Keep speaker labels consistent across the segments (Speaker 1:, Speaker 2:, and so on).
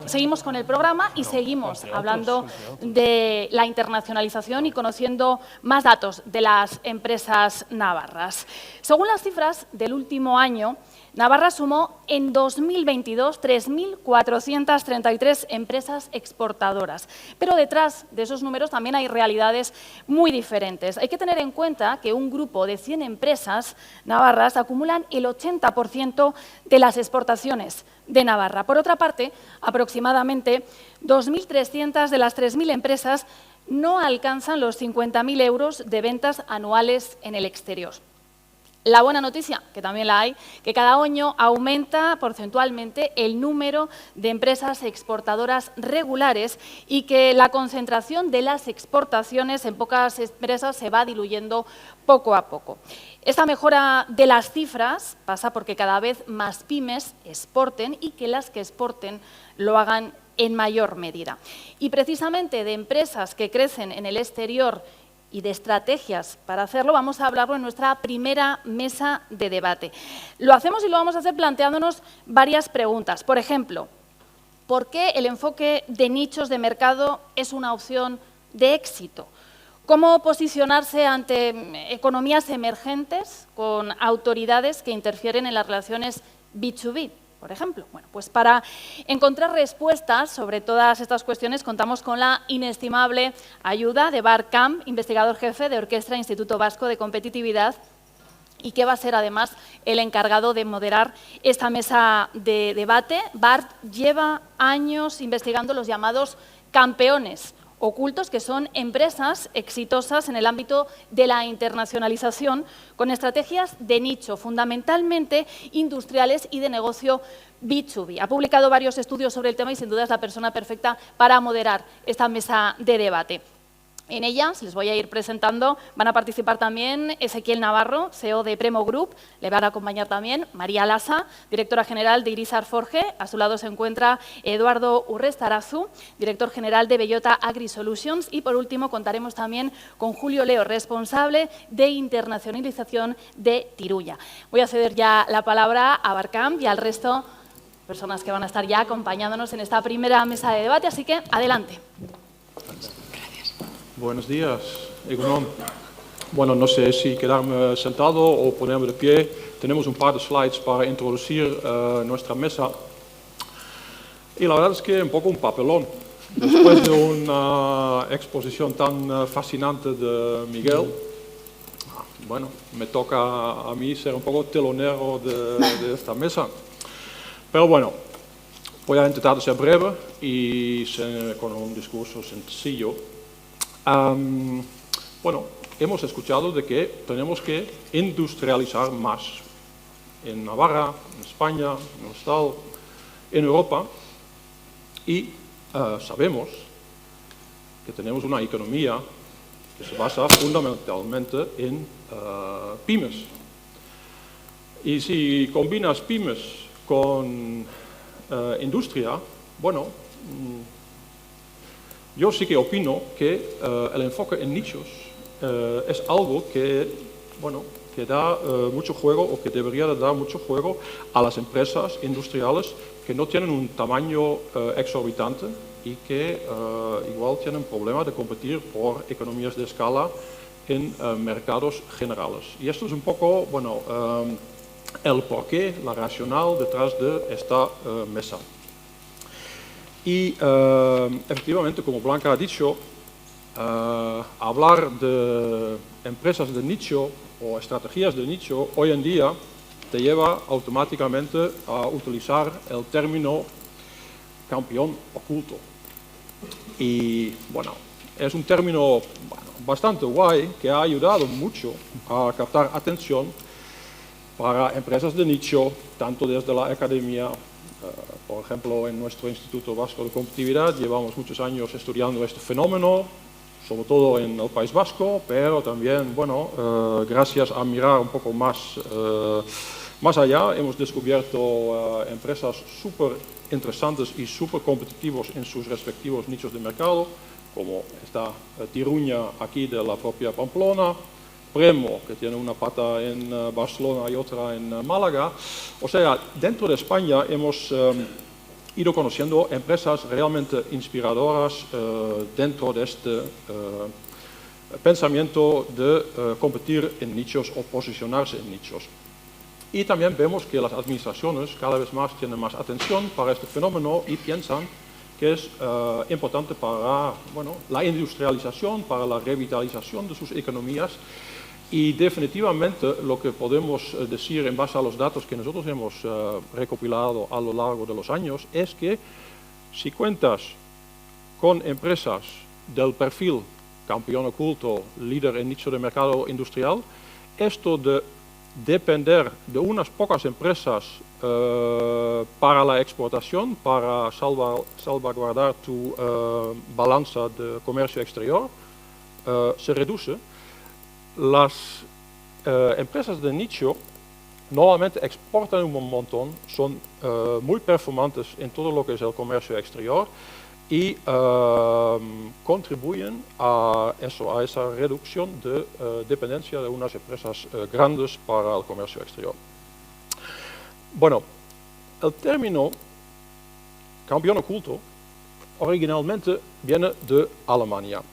Speaker 1: seguimos con el programa y seguimos hablando de la internacionalización y conociendo más datos de las empresas navarras. Según las cifras del último año, Navarra sumó en 2022 3.433 empresas exportadoras. Pero detrás de esos números también hay realidades muy diferentes. Hay que tener en cuenta que un grupo de 100 empresas navarras acumulan el 80% de las exportaciones de Navarra. Por otra parte, aproximadamente 2.300 de las 3.000 empresas no alcanzan los 50.000 euros de ventas anuales en el exterior. La buena noticia, que también la hay, que cada año aumenta porcentualmente el número de empresas exportadoras regulares y que la concentración de las exportaciones en pocas empresas se va diluyendo poco a poco. Esta mejora de las cifras pasa porque cada vez más pymes exporten y que las que exporten lo hagan en mayor medida. Y precisamente de empresas que crecen en el exterior y de estrategias para hacerlo, vamos a hablarlo en nuestra primera mesa de debate. Lo hacemos y lo vamos a hacer planteándonos varias preguntas. Por ejemplo, ¿por qué el enfoque de nichos de mercado es una opción de éxito? ¿Cómo posicionarse ante economías emergentes con autoridades que interfieren en las relaciones B2B? Por ejemplo, bueno, pues para encontrar respuestas sobre todas estas cuestiones contamos con la inestimable ayuda de Bart Camp, investigador jefe de Orquestra Instituto Vasco de Competitividad, y que va a ser además el encargado de moderar esta mesa de debate. Bart lleva años investigando los llamados campeones ocultos, que son empresas exitosas en el ámbito de la internacionalización con estrategias de nicho, fundamentalmente industriales y de negocio B2B. Ha publicado varios estudios sobre el tema y sin duda es la persona perfecta para moderar esta mesa de debate. En ellas, les voy a ir presentando, van a participar también Ezequiel Navarro, CEO de Premo Group, le van a acompañar también María Lasa, directora general de Irizar Forge, a su lado se encuentra Eduardo Urrestarazu, director general de Bellota Agri Solutions, y por último contaremos también con Julio Leo, responsable de internacionalización de Tirulla. Voy a ceder ya la palabra a Barcamp y al resto de personas que van a estar ya acompañándonos en esta primera mesa de debate, así que adelante.
Speaker 2: Buenos días, Egunon. Bueno, no sé si quedarme sentado o ponerme de pie. Tenemos un par de slides para introducir nuestra mesa. Y la verdad es que un poco un papelón. Después de una exposición tan fascinante de Miguel, bueno, me toca a mí ser un poco telonero de esta mesa. Pero bueno, voy a intentar ser breve y con un discurso sencillo. Bueno, hemos escuchado de que tenemos que industrializar más en Navarra, en España, en el Estado, en Europa, y sabemos que tenemos una economía que se basa fundamentalmente en pymes. Y si combinas pymes con industria, bueno, yo sí que opino que el enfoque en nichos es algo que, bueno, que da mucho juego o que debería dar mucho juego a las empresas industriales que no tienen un tamaño exorbitante y que igual tienen problema de competir por economías de escala en mercados generales. Y esto es un poco, bueno, el porqué, la racional detrás de esta mesa. Y efectivamente, como Blanca ha dicho, hablar de empresas de nicho o estrategias de nicho hoy en día te lleva automáticamente a utilizar el término campeón oculto. Y bueno, es un término bastante guay que ha ayudado mucho a captar atención para empresas de nicho, tanto desde la academia. Por ejemplo, en nuestro Instituto Vasco de Competitividad llevamos muchos años estudiando este fenómeno, sobre todo en el País Vasco, pero también, bueno, gracias a mirar un poco más allá, hemos descubierto empresas súper interesantes y súper competitivos en sus respectivos nichos de mercado, como está Tiruña aquí de la propia Pamplona, Premo, que tiene una pata en Barcelona y otra en Málaga. O sea, dentro de España hemos ido conociendo empresas realmente inspiradoras dentro de este pensamiento de competir en nichos o posicionarse en nichos. Y también vemos que las administraciones cada vez más tienen más atención para este fenómeno y piensan que es importante para la industrialización, para la revitalización de sus economías. Y definitivamente lo que podemos decir en base a los datos que nosotros hemos recopilado a lo largo de los años es que si cuentas con empresas del perfil campeón oculto, líder en nicho de mercado industrial, esto de depender de unas pocas empresas para la exportación, para salvaguardar tu balanza de comercio exterior, se reduce. Las empresas de nicho normalmente exportan un montón, son muy performantes en todo lo que es el comercio exterior y contribuyen a esa reducción de dependencia de unas empresas grandes para el comercio exterior. Bueno, el término campeón oculto originalmente viene de Alemania.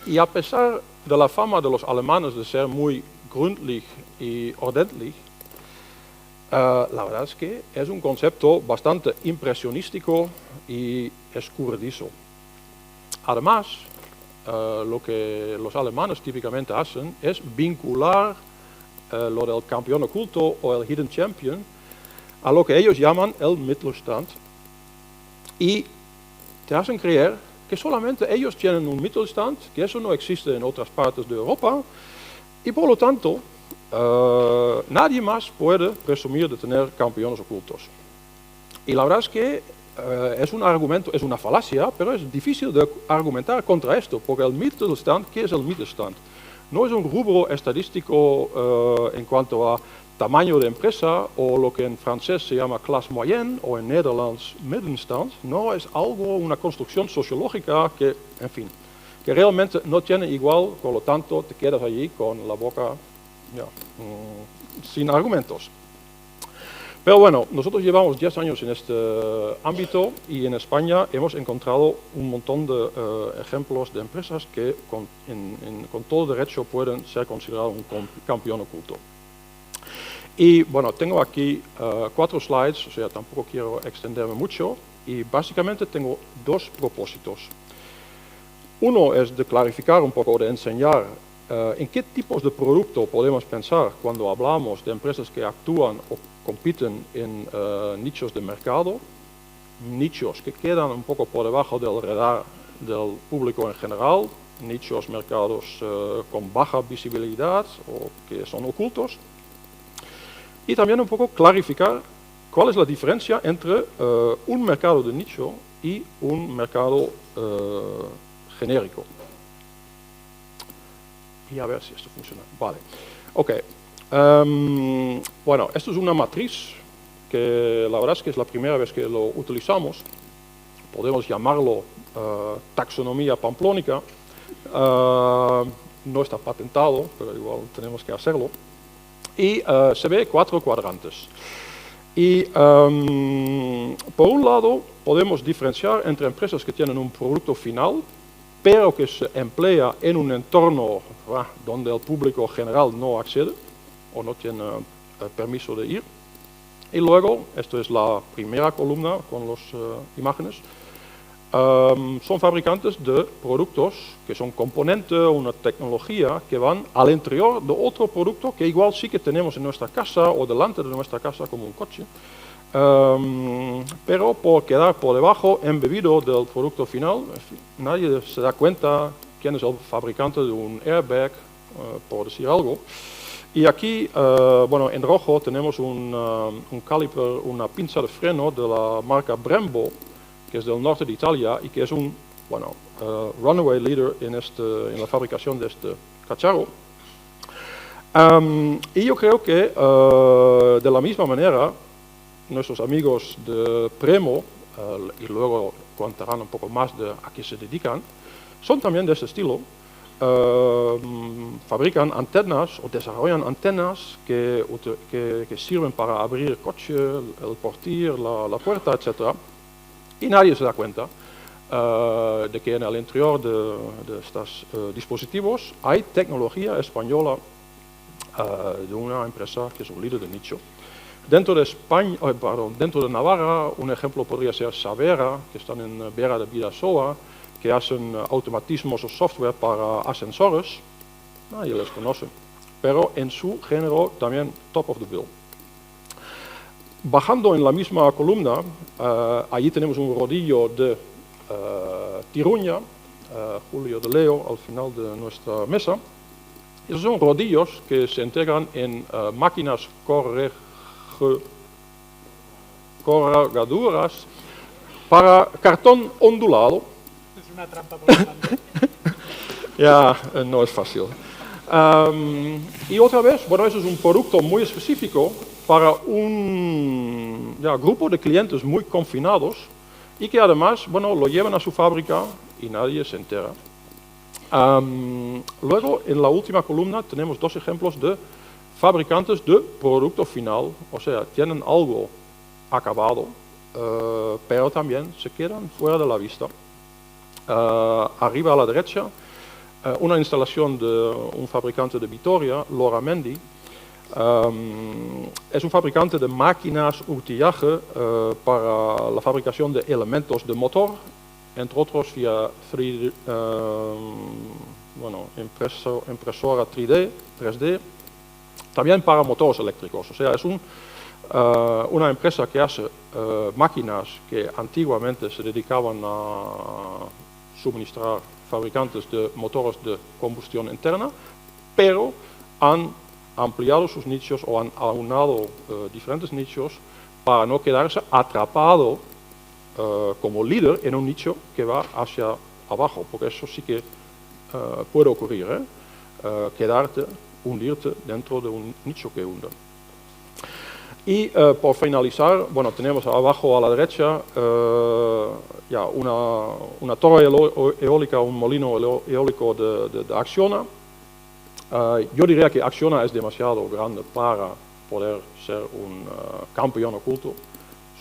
Speaker 2: Y a pesar de la fama de los alemanes de ser muy gründlich y ordentlich, la verdad es que es un concepto bastante impresionístico y escurridizo. Además, lo que los alemanes típicamente hacen es vincular lo del campeón oculto o el hidden champion a lo que ellos llaman el Mittelstand. Y te hacen creer que solamente ellos tienen un Mittelstand, que eso no existe en otras partes de Europa, y por lo tanto nadie más puede presumir de tener campeones ocultos. Y la verdad es que es un argumento, es una falacia, pero es difícil de argumentar contra esto, porque el Mittelstand, ¿qué es el Mittelstand? No es un rubro estadístico en cuanto a tamaño de empresa o lo que en francés se llama classe moyenne o en Nederlands middenstand. No es algo, una construcción sociológica que, en fin, que realmente no tiene igual, por lo tanto te quedas allí con la boca sin argumentos. Pero bueno, nosotros llevamos 10 años en este ámbito y en España hemos encontrado un montón de ejemplos de empresas que con todo derecho pueden ser considerados un campeón oculto. Y bueno, tengo aquí 4 slides, o sea, tampoco quiero extenderme mucho, y básicamente tengo 2 propósitos. Uno es de clarificar un poco, de enseñar en qué tipos de producto podemos pensar cuando hablamos de empresas que actúan o compiten en nichos de mercado, nichos que quedan un poco por debajo del radar del público en general, nichos, mercados con baja visibilidad o que son ocultos. Y también un poco clarificar cuál es la diferencia entre un mercado de nicho y un mercado genérico. Y a ver si esto funciona. Vale. Ok. Bueno, esto es una matriz que la verdad es que es la primera vez que lo utilizamos. Podemos llamarlo taxonomía pamplónica. No está patentado, pero igual tenemos que hacerlo. Y se ve 4 cuadrantes. Y por un lado podemos diferenciar entre empresas que tienen un producto final, pero que se emplea en un entorno donde el público general no accede o no tiene permiso de ir. Y luego, esto es la primera columna con las imágenes, son fabricantes de productos que son componentes o una tecnología que van al interior de otro producto que igual sí que tenemos en nuestra casa o delante de nuestra casa como un coche, pero por quedar por debajo embebido del producto final, nadie se da cuenta quién es el fabricante de un airbag, por decir algo. Y aquí, bueno, en rojo tenemos un caliper, una pinza de freno de la marca Brembo, que es del norte de Italia y que es un runaway leader en la fabricación de este cacharro. Y yo creo que de la misma manera nuestros amigos de Premo, y luego contarán un poco más de a qué se dedican, son también de este estilo. Fabrican antenas o desarrollan antenas que sirven para abrir el coche, el portier, la puerta, etc. y nadie se da cuenta de que en el interior de estos dispositivos hay tecnología española de una empresa que es un líder de nicho. Dentro de España, dentro de Navarra, un ejemplo podría ser Savera, que están en Vera de Bidasoa, que hacen automatismos o software para ascensores. Nadie les conoce, pero en su género también top of the bill. Bajando en la misma columna, allí tenemos un rodillo de Tiruña, Julio de Leo, al final de nuestra mesa. Esos son rodillos que se integran en máquinas corregadoras para cartón ondulado.
Speaker 3: Es una trampa por delante.
Speaker 2: Ya, no es fácil. Y otra vez, bueno, eso es un producto muy específico para un grupo de clientes muy confinados y que además, bueno, lo llevan a su fábrica y nadie se entera. Luego, en la última columna, tenemos dos ejemplos de fabricantes de producto final, o sea, tienen algo acabado, pero también se quedan fuera de la vista. Arriba a la derecha, una instalación de un fabricante de Vitoria, Loramendi. Es un fabricante de máquinas utillaje para la fabricación de elementos de motor, entre otros vía impresora 3D, también para motores eléctricos. O sea, es una empresa que hace máquinas que antiguamente se dedicaban a suministrar fabricantes de motores de combustión interna, pero han ampliado sus nichos o han aunado diferentes nichos para no quedarse atrapado como líder en un nicho que va hacia abajo, porque eso sí que puede ocurrir, quedarte, hundirte dentro de un nicho que hunde. Y por finalizar, bueno, tenemos abajo a la derecha una torre eólica, un molino eólico de Acciona. Yo diría que Acciona es demasiado grande para poder ser un campeón oculto.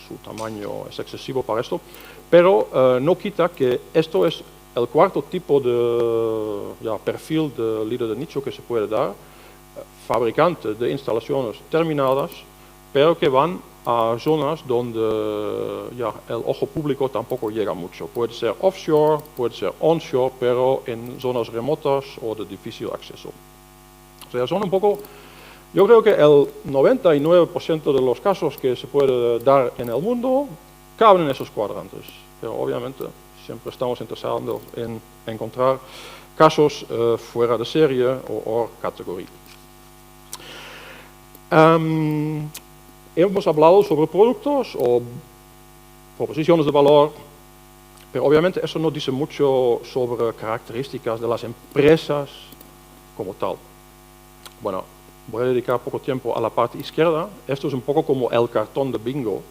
Speaker 2: Su tamaño es excesivo para esto, pero no quita que esto es el cuarto tipo de perfil de líder de nicho que se puede dar. Fabricante de instalaciones terminadas, pero que van a zonas donde el ojo público tampoco llega mucho. Puede ser offshore, puede ser onshore, pero en zonas remotas o de difícil acceso. O sea, son un poco, yo creo que el 99% de los casos que se puede dar en el mundo caben en esos cuadrantes, pero obviamente siempre estamos interesados en encontrar casos fuera de serie o categoría. Hemos hablado sobre productos o proposiciones de valor, pero obviamente eso no dice mucho sobre características de las empresas como tal. Bueno, voy a dedicar poco tiempo a la parte izquierda. Esto es un poco como el cartón de bingo.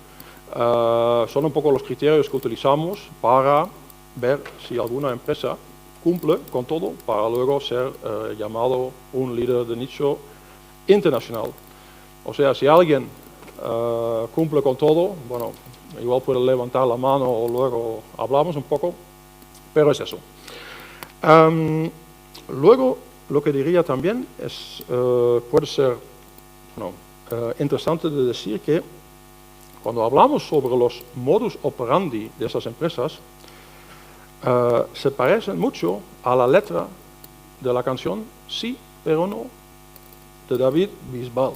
Speaker 2: Son un poco los criterios que utilizamos para ver si alguna empresa cumple con todo para luego ser llamado un líder de nicho internacional. O sea, si alguien cumple con todo, bueno, igual puede levantar la mano o luego hablamos un poco, pero es eso. Luego, lo que diría también es, puede ser interesante de decir que cuando hablamos sobre los modus operandi de esas empresas, se parecen mucho a la letra de la canción Sí, pero no, de David Bisbal.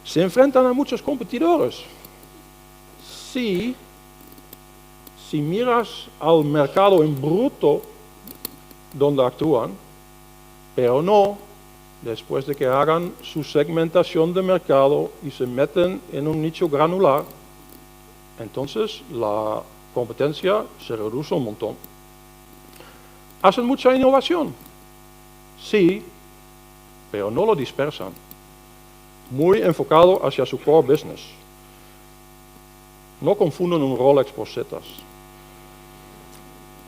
Speaker 2: Se enfrentan a muchos competidores. Sí, si miras al mercado en bruto donde actúan, pero no después de que hagan su segmentación de mercado y se meten en un nicho granular, entonces la competencia se reduce un montón. ¿Hacen mucha innovación? Sí, pero no lo dispersan. Muy enfocado hacia su core business. No confunden un Rolex por setas.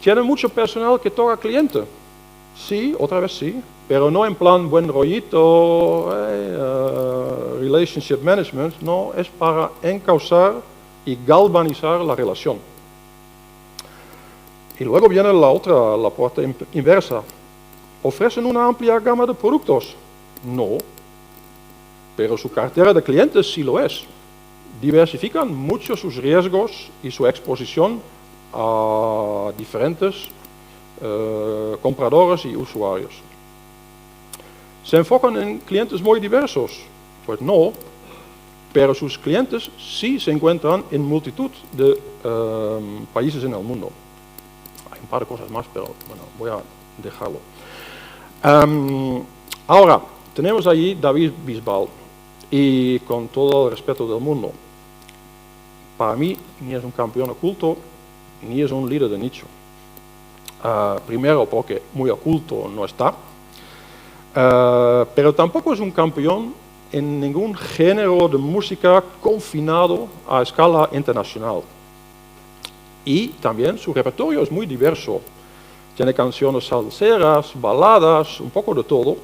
Speaker 2: ¿Tienen mucho personal que toca cliente? Sí, otra vez sí, pero no en plan buen rollito, relationship management, no, es para encauzar y galvanizar la relación. Y luego viene la parte inversa. ¿Ofrecen una amplia gama de productos? No, pero su cartera de clientes sí lo es. Diversifican mucho sus riesgos y su exposición a diferentes compradores y usuarios. ¿Se enfocan en clientes muy diversos? Pues no, pero sus clientes sí se encuentran en multitud de países en el mundo. Hay un par de cosas más, pero bueno, voy a dejarlo. Ahora, tenemos allí David Bisbal, y con todo el respeto del mundo, para mí ni es un campeón oculto, ni es un líder de nicho. Primero porque muy oculto no está, pero tampoco es un campeón en ningún género de música confinado a escala internacional. Y también su repertorio es muy diverso. Tiene canciones salseras, baladas, un poco de todo.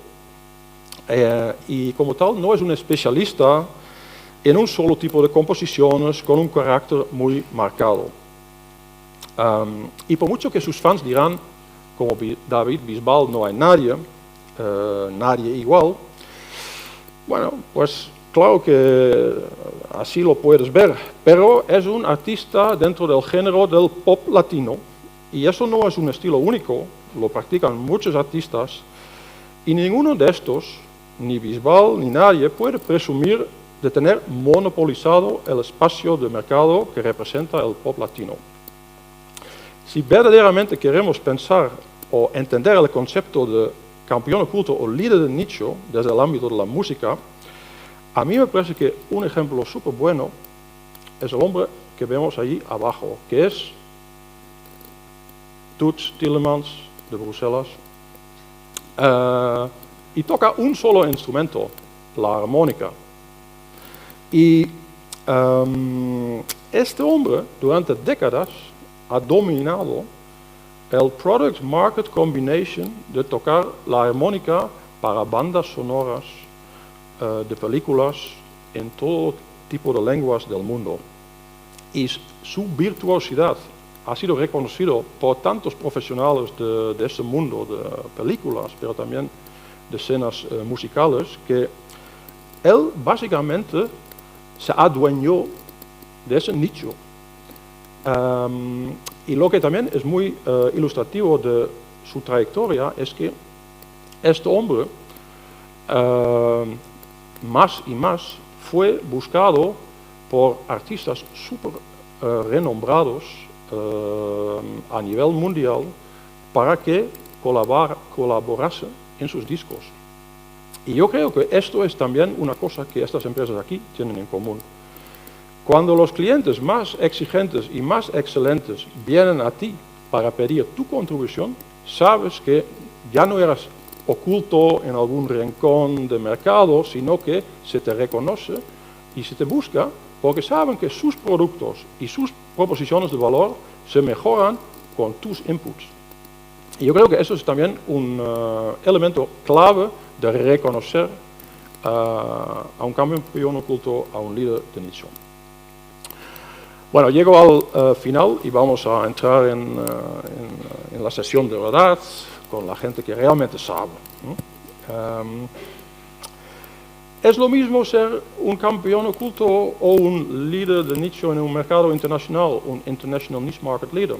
Speaker 2: Y como tal no es un especialista en un solo tipo de composiciones con un carácter muy marcado. Y por mucho que sus fans dirán, como David Bisbal no hay nadie, nadie igual, bueno, pues claro que así lo puedes ver, pero es un artista dentro del género del pop latino, y eso no es un estilo único, lo practican muchos artistas, y ninguno de estos, ni Bisbal ni nadie, puede presumir de tener monopolizado el espacio de mercado que representa el pop latino. Si verdaderamente queremos pensar o entender el concepto de campeón oculto o líder de nicho desde el ámbito de la música, a mí me parece que un ejemplo súper bueno es el hombre que vemos allí abajo, que es Toots Thielemans de Bruselas, y toca un solo instrumento, la armónica. Y este hombre durante décadas ha dominado el Product Market Combination de tocar la armónica para bandas sonoras de películas en todo tipo de lenguas del mundo. Y su virtuosidad ha sido reconocido por tantos profesionales de ese mundo de películas, pero también de escenas musicales, que él básicamente se adueñó de ese nicho. Y lo que también es muy ilustrativo de su trayectoria es que este hombre más y más fue buscado por artistas súper renombrados a nivel mundial para que colaborase en sus discos. Y yo creo que esto es también una cosa que estas empresas aquí tienen en común. Cuando los clientes más exigentes y más excelentes vienen a ti para pedir tu contribución, sabes que ya no eres oculto en algún rincón de mercado, sino que se te reconoce y se te busca porque saben que sus productos y sus proposiciones de valor se mejoran con tus inputs. Y yo creo que eso es también un elemento clave de reconocer a un campeón oculto, a un líder de nicho. Bueno, llego al final y vamos a entrar en la sesión de verdad con la gente que realmente sabe. ¿Es lo mismo ser un campeón oculto o un líder de nicho en un mercado internacional, un International Niche Market Leader?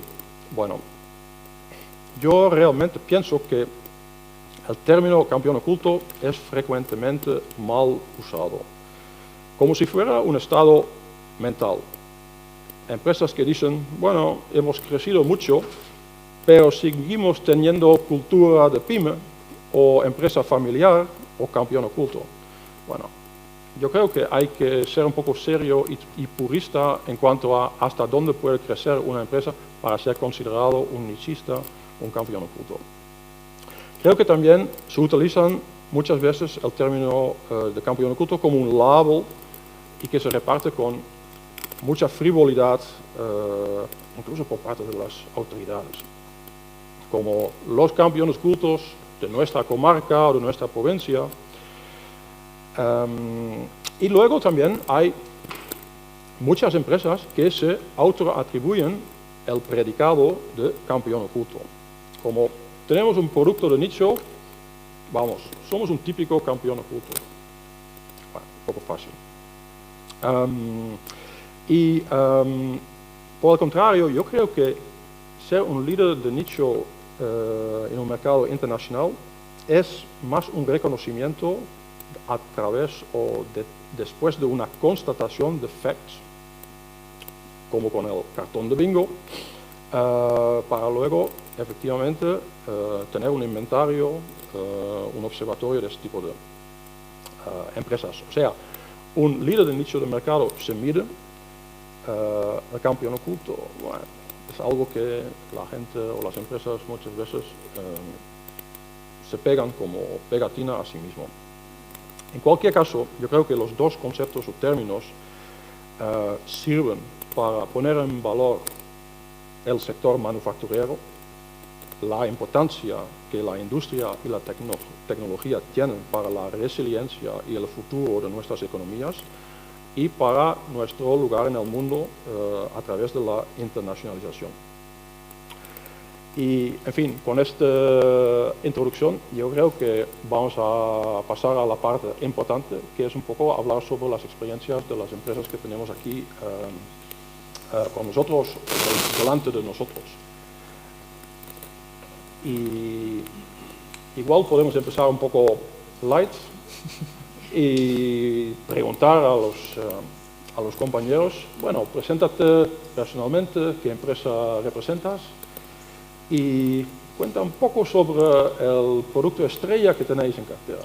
Speaker 2: Bueno, yo realmente pienso que el término campeón oculto es frecuentemente mal usado, como si fuera un estado mental. Empresas que dicen, bueno, hemos crecido mucho, pero seguimos teniendo cultura de pyme, o empresa familiar, o campeón oculto. Bueno, yo creo que hay que ser un poco serio y purista en cuanto a hasta dónde puede crecer una empresa para ser considerado un nichista, un campeón oculto. Creo que también se utilizan muchas veces el término de campeón oculto como un label y que se reparte con mucha frivolidad, incluso por parte de las autoridades. Como los campeones ocultos de nuestra comarca o de nuestra provincia. Y luego también hay muchas empresas que se autoatribuyen el predicado de campeón oculto. Como tenemos un producto de nicho, vamos, somos un típico campeón oculto. Bueno, un poco fácil. Por el contrario, yo creo que ser un líder de nicho en un mercado internacional es más un reconocimiento a través o después de una constatación de facts, como con el cartón de bingo, para luego efectivamente tener un inventario, un observatorio de este tipo de empresas. O sea, un líder de nicho de mercado se mide, el campeón oculto, bueno, es algo que la gente o las empresas muchas veces se pegan como pegatina a sí mismo. En cualquier caso, yo creo que los dos conceptos o términos sirven para poner en valor el sector manufacturero, la importancia que la industria y la tecnología tienen para la resiliencia y el futuro de nuestras economías y para nuestro lugar en el mundo a través de la internacionalización. Y, en fin, con esta introducción yo creo que vamos a pasar a la parte importante, que es un poco hablar sobre las experiencias de las empresas que tenemos aquí con nosotros, delante de nosotros. Y igual podemos empezar un poco light y preguntar a los compañeros, bueno, preséntate personalmente, qué empresa representas y cuenta un poco sobre el producto estrella que tenéis en cartera.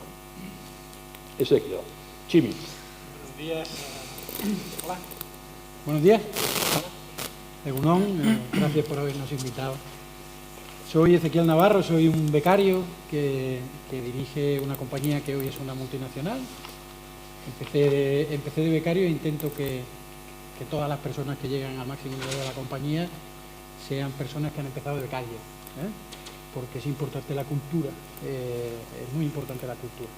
Speaker 2: Ezequiel, Chimi.
Speaker 3: Buenos días. Hola.
Speaker 4: Buenos días. Egunon, gracias por habernos invitado. Soy Ezequiel Navarro, soy un becario que dirige una compañía que hoy es una multinacional. Empecé de becario e intento que todas las personas que llegan al máximo nivel de la compañía sean personas que han empezado de becario, porque es importante la cultura, es muy importante la cultura.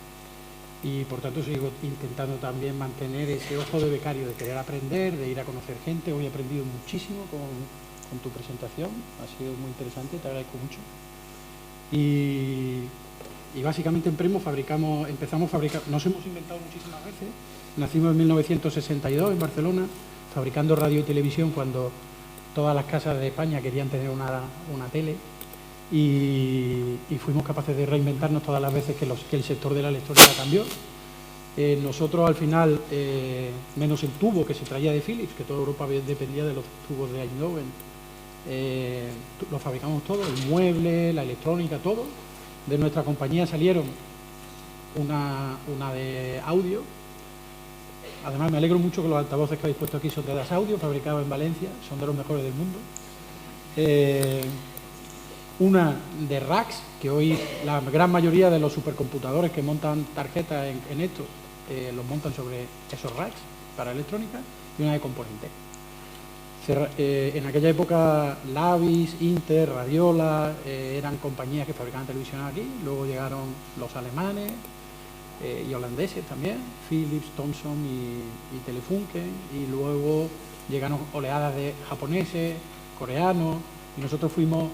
Speaker 4: Y por tanto sigo intentando también mantener ese ojo de becario, de querer aprender, de ir a conocer gente. Hoy he aprendido muchísimo con tu presentación, ha sido muy interesante, te agradezco mucho. Y básicamente en Premo empezamos a fabricar, nos hemos inventado muchísimas veces. Nacimos en 1962 en Barcelona, fabricando radio y televisión cuando todas las casas de España querían tener una tele. Y fuimos capaces de reinventarnos todas las veces que el sector de la electrónica cambió. Nosotros al final, menos el tubo que se traía de Philips, que toda Europa dependía de los tubos de Eindhoven, lo fabricamos todo, el mueble, la electrónica, todo. De nuestra compañía salieron una de audio. Además me alegro mucho que los altavoces que habéis puesto aquí son de Das Audio, fabricados en Valencia, son de los mejores del mundo. Una de racks, que hoy la gran mayoría de los supercomputadores que montan tarjetas en esto los montan sobre esos racks para electrónica, y una de componentes. En aquella época Lavis, Inter, Radiola eran compañías que fabricaban televisión aquí. Luego llegaron los alemanes y holandeses también, Philips, Thomson y Telefunken, y luego llegaron oleadas de japoneses, coreanos, y nosotros fuimos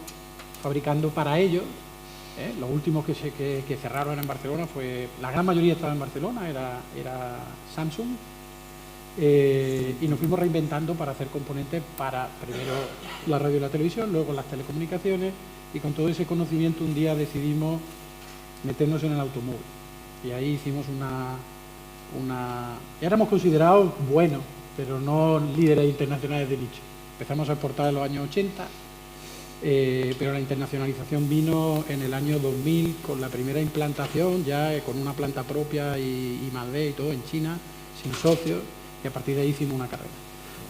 Speaker 4: fabricando para ellos. Los últimos que cerraron en Barcelona la gran mayoría estaba en Barcelona, era Samsung. Y nos fuimos reinventando para hacer componentes para primero la radio y la televisión, luego las telecomunicaciones, y con todo ese conocimiento un día decidimos meternos en el automóvil. Y ahí hicimos éramos considerados buenos, pero no líderes internacionales de nicho. Empezamos a exportar en los años 80, pero la internacionalización vino en el año 2000 con la primera implantación, ya con una planta propia y I+D y todo en China, sin socios. Y a partir de ahí hicimos una carrera.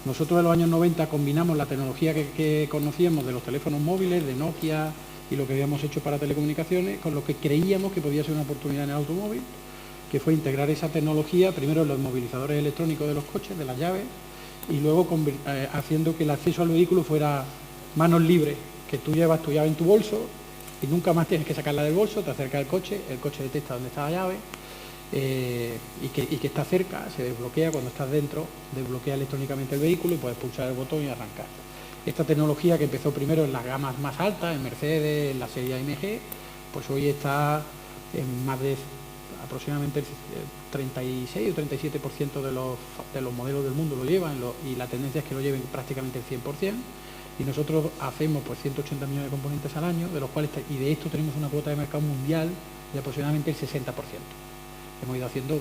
Speaker 4: Nosotros en los años 90 combinamos la tecnología que conocíamos de los teléfonos móviles, de Nokia y lo que habíamos hecho para telecomunicaciones, con lo que creíamos que podía ser una oportunidad en el automóvil, que fue integrar esa tecnología primero en los movilizadores electrónicos de los coches, de las llaves, y luego haciendo que el acceso al vehículo fuera manos libres, que tú llevas tu llave en tu bolso y nunca más tienes que sacarla del bolso, te acerca el coche detecta dónde está la llave y que está cerca, se desbloquea cuando estás dentro, desbloquea electrónicamente el vehículo y puedes pulsar el botón y arrancar. Esta tecnología que empezó primero en las gamas más altas, en Mercedes, en la serie AMG, pues hoy está en más de aproximadamente el 36 o 37% de los modelos del mundo lo llevan y la tendencia es que lo lleven prácticamente el 100%. Y nosotros hacemos pues 180 millones de componentes al año, de los cuales y de esto tenemos una cuota de mercado mundial de aproximadamente el 60%. Hemos ido haciendo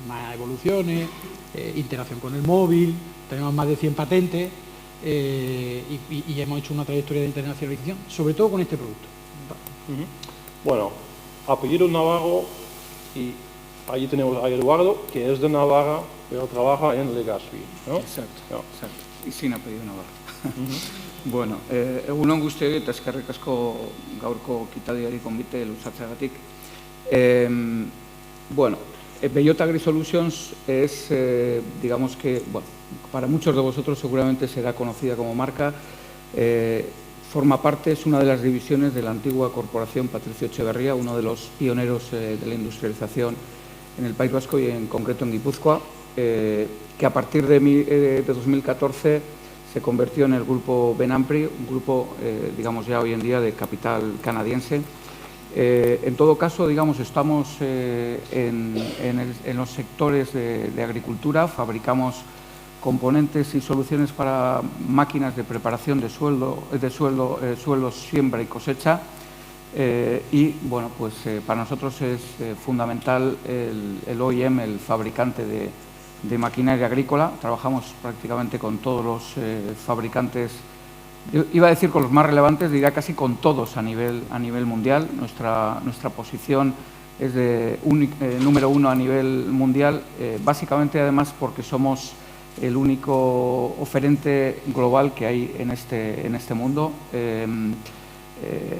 Speaker 4: más evoluciones, interacción con el móvil, tenemos más de 100 patentes y hemos hecho una trayectoria de internacionalización, sobre todo con este producto.
Speaker 2: Bueno, apellido Navarro, y allí tenemos a Eduardo, que es de Navarra, pero trabaja en Legazpi, ¿no?
Speaker 5: Exacto, exacto. Y sin apellido Navarro. Bueno, egunon guztioi eta eskerrik asko gaurko kitadiari konbite luzatzeagatik. Bueno, Bellota AgriSolutions es, digamos que, bueno, para muchos de vosotros seguramente será conocida como marca. Forma parte, es una de las divisiones de la antigua corporación Patricio Echeverría, uno de los pioneros de la industrialización en el País Vasco y en concreto en Guipúzcoa, que a partir de 2014 se convirtió en el grupo Benampri, un grupo, digamos, ya hoy en día de capital canadiense. En todo caso, digamos, estamos en los sectores de agricultura, fabricamos componentes y soluciones para máquinas de preparación de suelos, siembra y cosecha. Y, bueno, pues para nosotros es fundamental el OEM, el fabricante de maquinaria agrícola. Trabajamos prácticamente con todos los fabricantes, iba a decir con los más relevantes, diría casi con todos a nivel mundial. Nuestra posición es de número 1 a nivel mundial, básicamente además porque somos el único oferente global que hay en este mundo.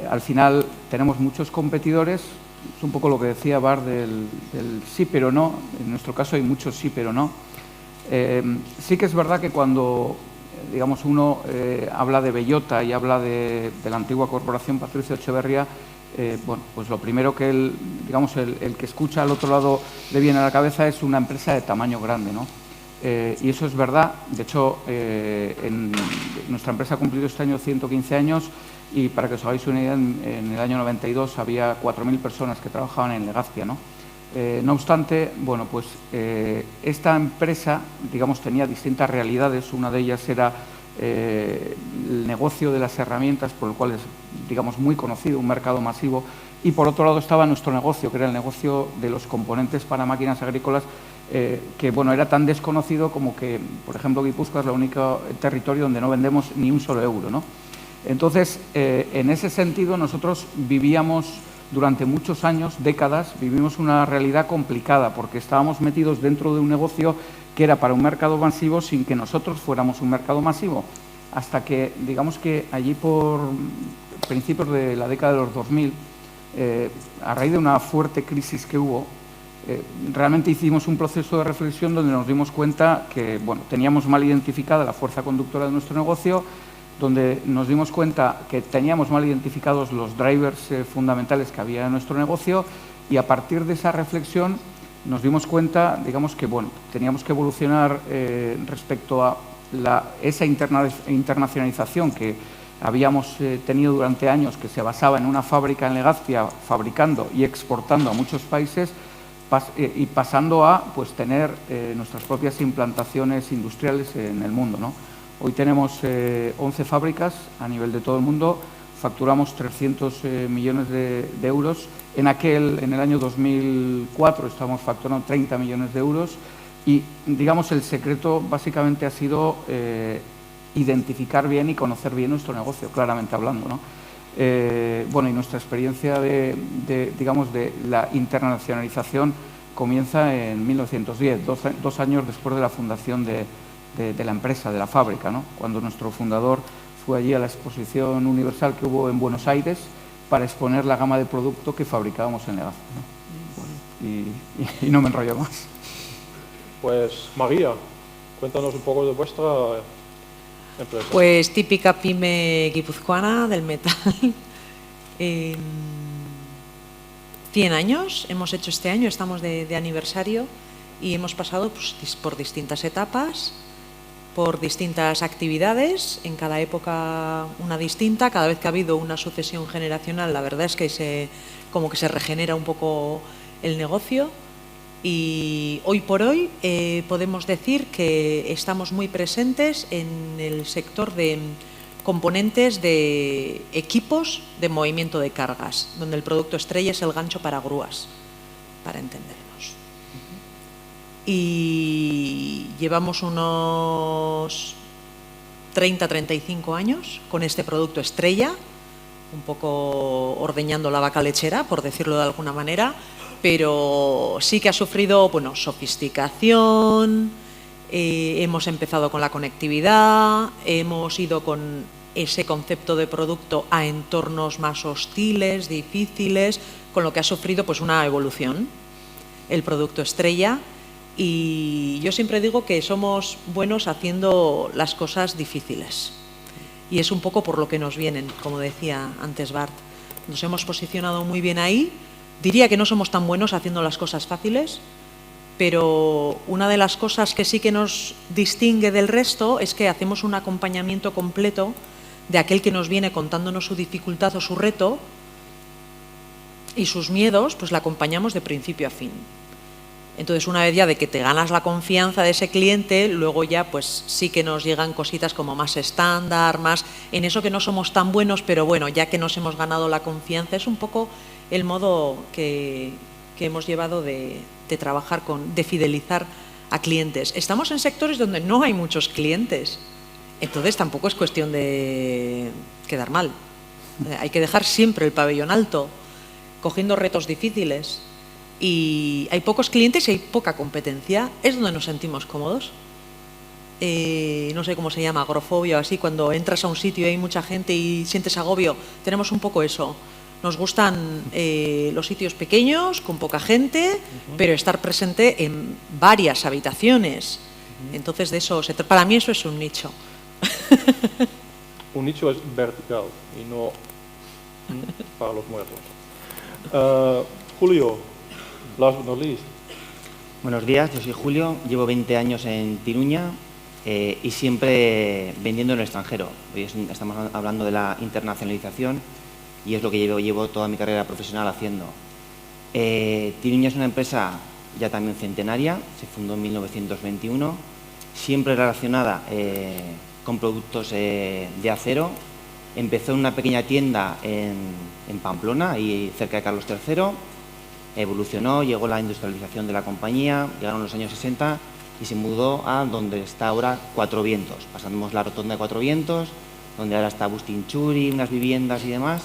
Speaker 5: Al final tenemos muchos competidores, es un poco lo que decía Bar del sí pero no, en nuestro caso hay muchos sí pero no. Sí que es verdad que cuando, digamos, uno habla de Bellota y habla de la antigua corporación Patricio Echeverría, bueno, pues lo primero que el que escucha al otro lado le viene a la cabeza es una empresa de tamaño grande, ¿no? Y eso es verdad. De hecho, nuestra empresa ha cumplido este año 115 años y, para que os hagáis una idea, en el año 92 había 4.000 personas que trabajaban en Legazpia, ¿no? No obstante, bueno, pues esta empresa, digamos, tenía distintas realidades. Una de ellas era el negocio de las herramientas, por el cual es, digamos, muy conocido, un mercado masivo. Y por otro lado estaba nuestro negocio, que era el negocio de los componentes para máquinas agrícolas, que, bueno, era tan desconocido como que, por ejemplo, Guipúzcoa es el único territorio donde no vendemos ni un solo euro, ¿no? Entonces, en ese sentido, nosotros vivíamos durante muchos años, décadas, vivimos una realidad complicada porque estábamos metidos dentro de un negocio que era para un mercado masivo sin que nosotros fuéramos un mercado masivo. Hasta que, digamos que allí por principios de la década de los 2000, a raíz de una fuerte crisis que hubo, realmente hicimos un proceso de reflexión donde nos dimos cuenta que, bueno, teníamos mal identificada la fuerza conductora de nuestro negocio, donde nos dimos cuenta que teníamos mal identificados los drivers fundamentales que había en nuestro negocio, y a partir de esa reflexión nos dimos cuenta, digamos, que, bueno, teníamos que evolucionar respecto a esa internacionalización que habíamos tenido durante años, que se basaba en una fábrica en Legazpia fabricando y exportando a muchos países, y pasando a, pues, tener nuestras propias implantaciones industriales en el mundo, ¿no? Hoy tenemos 11 fábricas a nivel de todo el mundo, facturamos 300 millones de euros. En el año 2004 estábamos facturando 30 millones de euros y, digamos, el secreto básicamente ha sido identificar bien y conocer bien nuestro negocio, claramente hablando, ¿no? Bueno, y nuestra experiencia digamos, de la internacionalización comienza en 1910, dos años después de la fundación de la empresa, de la fábrica, ¿no? Cuando nuestro fundador fue allí a la exposición universal que hubo en Buenos Aires para exponer la gama de producto que fabricábamos en Legazpia, ¿no? Y no me enrollo más.
Speaker 2: Pues María, cuéntanos un poco de vuestra empresa.
Speaker 6: Pues típica pyme guipuzcoana del metal 100 años hemos hecho este año, estamos de aniversario y hemos pasado pues, por distintas etapas, por distintas actividades, en cada época una distinta. Cada vez que ha habido una sucesión generacional, la verdad es que como que se regenera un poco el negocio. Y hoy por hoy podemos decir que estamos muy presentes en el sector de componentes de equipos de movimiento de cargas, donde el producto estrella es el gancho para grúas, para entendernos. Y llevamos unos 30-35 años con este producto estrella, un poco ordeñando la vaca lechera, por decirlo de alguna manera, pero sí que ha sufrido, bueno, sofisticación. Hemos empezado con la conectividad, hemos ido con ese concepto de producto a entornos más hostiles, difíciles, con lo que ha sufrido pues una evolución, el producto estrella. Y yo siempre digo que somos buenos haciendo las cosas difíciles. Y es un poco por lo que nos vienen, como decía antes Bart. Nos hemos posicionado muy bien ahí. Diría que no somos tan buenos haciendo las cosas fáciles, pero una de las cosas que sí que nos distingue del resto es que hacemos un acompañamiento completo de aquel que nos viene contándonos su dificultad o su reto, y sus miedos, pues la acompañamos de principio a fin. Entonces, una vez ya de que te ganas la confianza de ese cliente, luego ya pues sí que nos llegan cositas como más estándar, más en eso que no somos tan buenos, pero bueno, ya que nos hemos ganado la confianza, es un poco el modo que hemos llevado de trabajar de fidelizar a clientes. Estamos en sectores donde no hay muchos clientes, entonces tampoco es cuestión de quedar mal. Hay que dejar siempre el pabellón alto, cogiendo retos difíciles. Y hay pocos clientes y hay poca competencia, es donde nos sentimos cómodos. No sé cómo se llama, agrofobia o así, cuando entras a un sitio y hay mucha gente y sientes agobio, tenemos un poco eso. Nos gustan los sitios pequeños, con poca gente, pero estar presente en varias habitaciones. Entonces, de eso para mí eso es un nicho.
Speaker 2: Un nicho es vertical y no para los muertos. Julio, last but not least.
Speaker 7: Buenos días, yo soy Julio, llevo 20 años en Tiruña y siempre vendiendo en el extranjero. Hoy estamos hablando de la internacionalización y es lo que llevo toda mi carrera profesional haciendo. Tiruña es una empresa ya también centenaria, se fundó en 1921, siempre relacionada con productos de acero. Empezó en una pequeña tienda en Pamplona, ahí cerca de Carlos III. Evolucionó, llegó la industrialización de la compañía, llegaron los años 60 y se mudó a donde está ahora Cuatro Vientos. Pasamos la rotonda de Cuatro Vientos, donde ahora está Bustinchuri, unas viviendas y demás,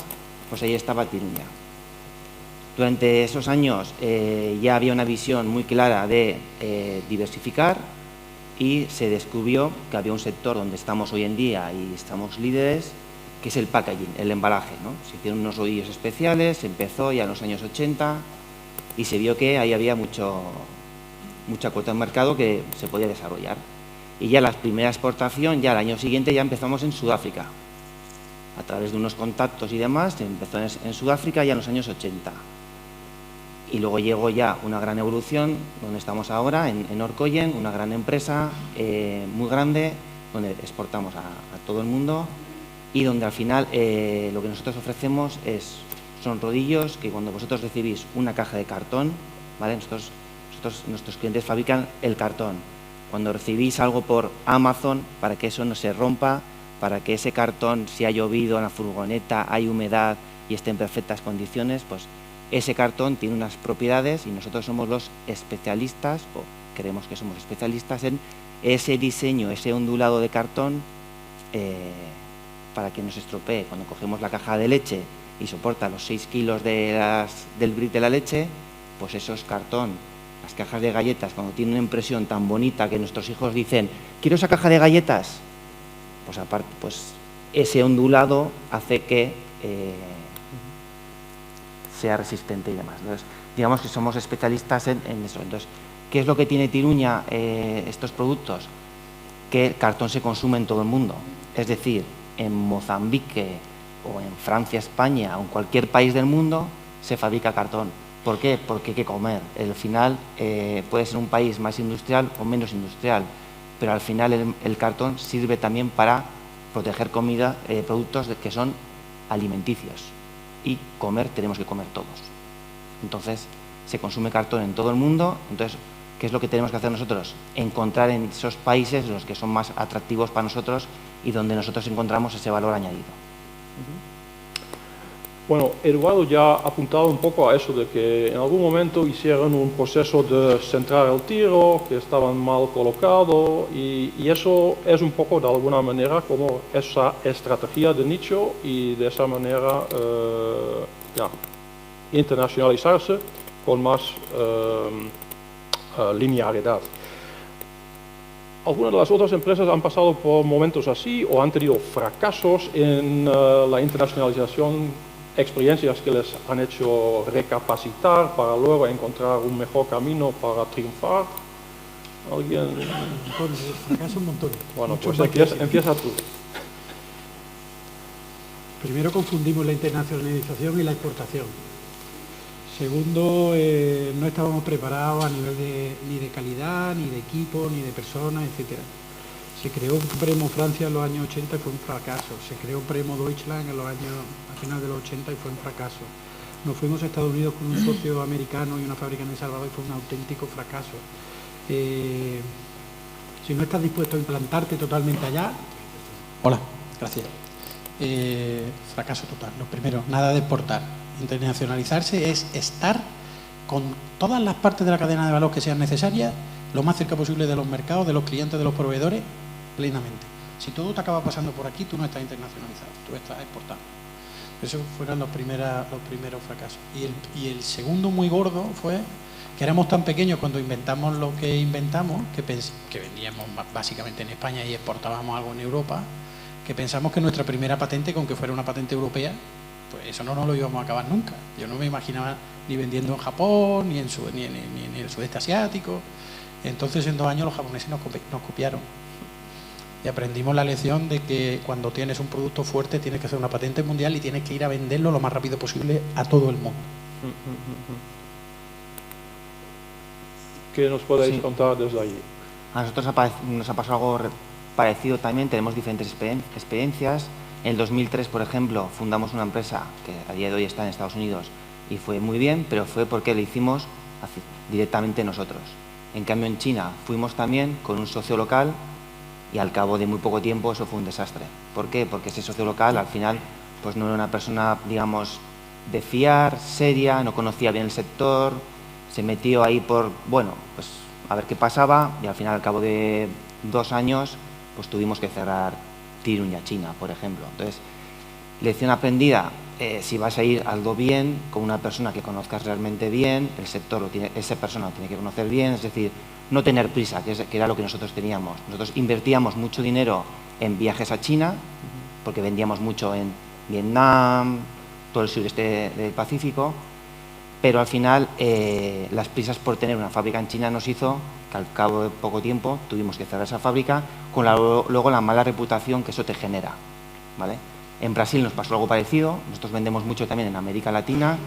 Speaker 7: pues ahí estaba Tiruña. Durante esos años ya había una visión muy clara de diversificar y se descubrió que había un sector donde estamos hoy en día y estamos líderes, que es el packaging, el embalaje, ¿no? Se hicieron unos rodillos especiales, se empezó ya en los años 80 y se vio que ahí había mucha cuota de mercado que se podía desarrollar. Y ya la primera exportación, ya el año siguiente ya empezamos en Sudáfrica. A través de unos contactos y demás, se empezó en Sudáfrica ya en los años 80. Y luego llegó ya una gran evolución, donde estamos ahora, en Orkoyen, una gran empresa muy grande, donde exportamos a todo el mundo y donde al final lo que nosotros ofrecemos son rodillos que cuando vosotros recibís una caja de cartón, ¿vale? Nuestros clientes fabrican el cartón. Cuando recibís algo por Amazon, para que eso no se rompa, para que ese cartón, si ha llovido en la furgoneta, hay humedad y esté en perfectas condiciones, pues ese cartón tiene unas propiedades y nosotros somos los especialistas, o creemos que somos especialistas en ese diseño, ese ondulado de cartón para que no se estropee. Cuando cogemos la caja de leche y soporta los 6 kilos del brick de la leche, pues eso es cartón. Las cajas de galletas, cuando tienen una impresión tan bonita que nuestros hijos dicen, quiero esa caja de galletas, pues aparte, pues ese ondulado hace que sea resistente y demás. Entonces, digamos que somos especialistas en eso. Entonces, ¿qué es lo que tiene Tiruña estos productos? Que el cartón se consume en todo el mundo. Es decir, en Mozambique, o en Francia, España o en cualquier país del mundo, se fabrica cartón. ¿Por qué? Porque hay que comer. Al final puede ser un país más industrial o menos industrial, pero al final el cartón sirve también para proteger comida, productos que son alimenticios. Y comer tenemos que comer todos. Entonces, se consume cartón en todo el mundo. Entonces, ¿qué es lo que tenemos que hacer nosotros? Encontrar en esos países los que son más atractivos para nosotros y donde nosotros encontramos ese valor añadido.
Speaker 2: Bueno, Eduardo ya ha apuntado un poco a eso de que en algún momento hicieron un proceso de centrar el tiro, que estaban mal colocados y eso es un poco de alguna manera como esa estrategia de nicho y de esa manera internacionalizarse con más linealidad. Algunas de las otras empresas han pasado por momentos así o han tenido fracasos en la internacionalización, experiencias que les han hecho recapacitar para luego encontrar un mejor camino para triunfar. ¿Alguien?
Speaker 4: Fracaso un montón.
Speaker 2: Bueno,
Speaker 4: Muchos
Speaker 2: pues
Speaker 4: más que
Speaker 2: empieza tú.
Speaker 4: Primero confundimos la internacionalización y la exportación. Segundo, no estábamos preparados a nivel ni de calidad, ni de equipo, ni de personas, etcétera. Se creó Premo Francia en los años 80 y fue un fracaso. Se creó Premo Deutschland a finales de los 80 y fue un fracaso. Nos fuimos a Estados Unidos con un socio americano y una fábrica en El Salvador y fue un auténtico fracaso. Si no estás dispuesto a implantarte totalmente allá... Hola, gracias. Fracaso total. Lo primero, nada de exportar. Internacionalizarse es estar con todas las partes de la cadena de valor que sean necesarias, lo más cerca posible de los mercados, de los clientes, de los proveedores, plenamente. Si todo te acaba pasando por aquí, tú no estás internacionalizado, tú estás exportando. Esos fueron los primeros fracasos. Y el segundo muy gordo fue que éramos tan pequeños cuando inventamos lo que inventamos, que vendíamos básicamente en España y exportábamos algo en Europa, que pensamos que nuestra primera patente, con que fuera una patente europea, pues eso no nos lo íbamos a acabar nunca. Yo no me imaginaba ni vendiendo en Japón, ni en el sudeste asiático. Entonces en 2 años los japoneses nos copiaron. Y aprendimos la lección de que cuando tienes un producto fuerte tienes que hacer una patente mundial y tienes que ir a venderlo lo más rápido posible a todo el mundo.
Speaker 2: ¿Qué nos podéis contar desde allí?
Speaker 7: A nosotros nos ha pasado algo parecido también, tenemos diferentes experiencias. En el 2003, por ejemplo, fundamos una empresa que a día de hoy está en Estados Unidos y fue muy bien, pero fue porque lo hicimos directamente nosotros. En cambio, en China fuimos también con un socio local y al cabo de muy poco tiempo eso fue un desastre. ¿Por qué? Porque ese socio local al final pues no era una persona, digamos, de fiar, seria, no conocía bien el sector, se metió ahí por, bueno, pues a ver qué pasaba y al final al cabo de 2 años pues tuvimos que cerrar Tiruña, China, por ejemplo. Entonces, lección aprendida, si vas a ir, hazlo bien, con una persona que conozcas realmente bien, el sector esa persona lo tiene que conocer bien, es decir, no tener prisa, que era lo que nosotros teníamos. Nosotros invertíamos mucho dinero en viajes a China, porque vendíamos mucho en Vietnam, todo el sureste del Pacífico, pero al final las prisas por tener una fábrica en China nos hizo que al cabo de poco tiempo tuvimos que cerrar esa fábrica con luego la mala reputación que eso te genera, ¿vale? En Brasil nos pasó algo parecido, nosotros vendemos mucho también en América Latina,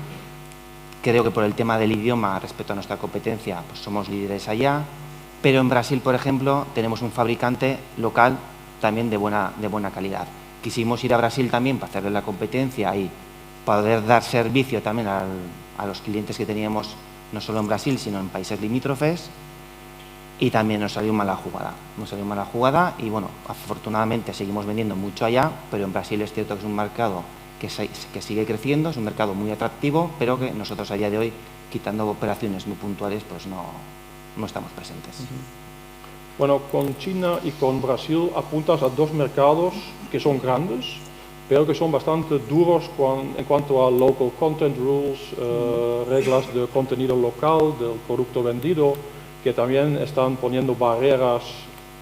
Speaker 7: creo que por el tema del idioma respecto a nuestra competencia pues somos líderes allá, pero en Brasil, por ejemplo, tenemos un fabricante local también de buena calidad. Quisimos ir a Brasil también para hacerle la competencia y poder dar servicio también a los clientes que teníamos no solo en Brasil, sino en países limítrofes. Y también nos salió mala jugada y bueno, afortunadamente seguimos vendiendo mucho allá, pero en Brasil es cierto que es un mercado que sigue creciendo, es un mercado muy atractivo, pero que nosotros a día de hoy, quitando operaciones muy puntuales, pues no estamos presentes.
Speaker 2: Bueno, con China y con Brasil apuntas a 2 mercados que son grandes, pero que son bastante duros en cuanto a local content rules, reglas de contenido local, del producto vendido, que también están poniendo barreras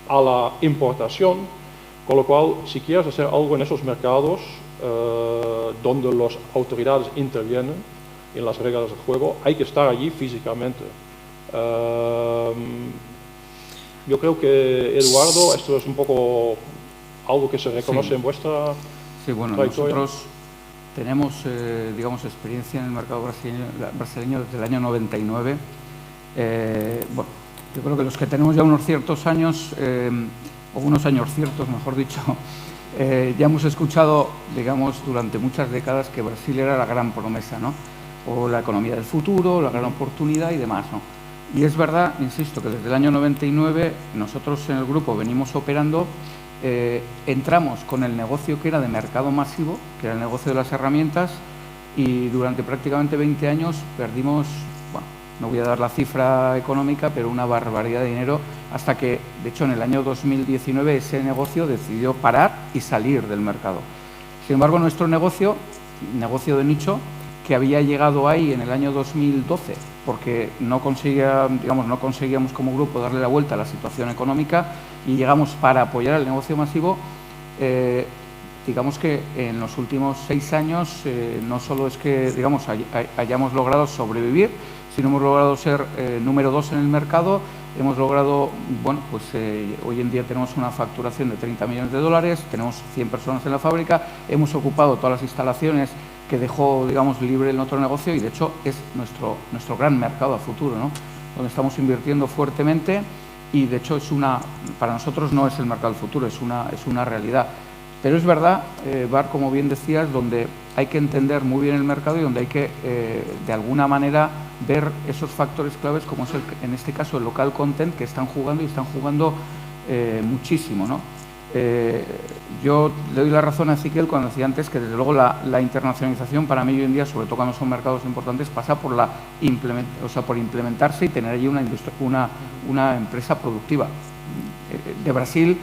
Speaker 2: a la importación, con lo cual, si quieres hacer algo en esos mercados donde las autoridades intervienen en las reglas del juego, hay que estar allí físicamente. Yo creo que, Eduardo, esto es un poco algo que se reconoce en vuestra
Speaker 5: Sí, bueno,
Speaker 2: trayectoria.
Speaker 5: nosotros tenemos, digamos, experiencia en el mercado brasileño desde el año 99. Bueno, yo creo que los que tenemos ya unos ciertos años, o unos años ciertos, mejor dicho, ya hemos escuchado, digamos, durante muchas décadas que Brasil era la gran promesa, ¿no? O la economía del futuro, la gran oportunidad y demás, ¿no? Y es verdad, insisto, que desde el año 99 nosotros en el grupo venimos operando, entramos con el negocio que era de mercado masivo, que era el negocio de las herramientas, y durante prácticamente 20 años perdimos, bueno, no voy a dar la cifra económica, pero una barbaridad de dinero, hasta que, de hecho, en el año 2019 ese negocio decidió parar y salir del mercado. Sin embargo, nuestro negocio de nicho, que había llegado ahí en el año 2012, porque no conseguíamos como grupo darle la vuelta a la situación económica y llegamos para apoyar el negocio masivo, digamos que en los últimos 6 años no solo es que digamos, hayamos logrado sobrevivir, sino hemos logrado ser número 2 en el mercado, hemos logrado, bueno, pues hoy en día tenemos una facturación de 30 millones de dólares, tenemos 100 personas en la fábrica, hemos ocupado todas las instalaciones que dejó, digamos, libre el otro negocio y, de hecho, es nuestro gran mercado a futuro, ¿no? Donde estamos invirtiendo fuertemente y, de hecho, para nosotros no es el mercado del futuro, es una realidad. Pero es verdad, Bar, como bien decías, donde hay que entender muy bien el mercado y donde hay que, de alguna manera, ver esos factores claves, como es, en este caso, el local content, que están jugando y están jugando muchísimo, ¿no? Yo le doy la razón a Ezequiel cuando decía antes que, desde luego, la internacionalización para mí hoy en día, sobre todo cuando son mercados importantes, pasa por por implementarse y tener allí una empresa productiva. De Brasil,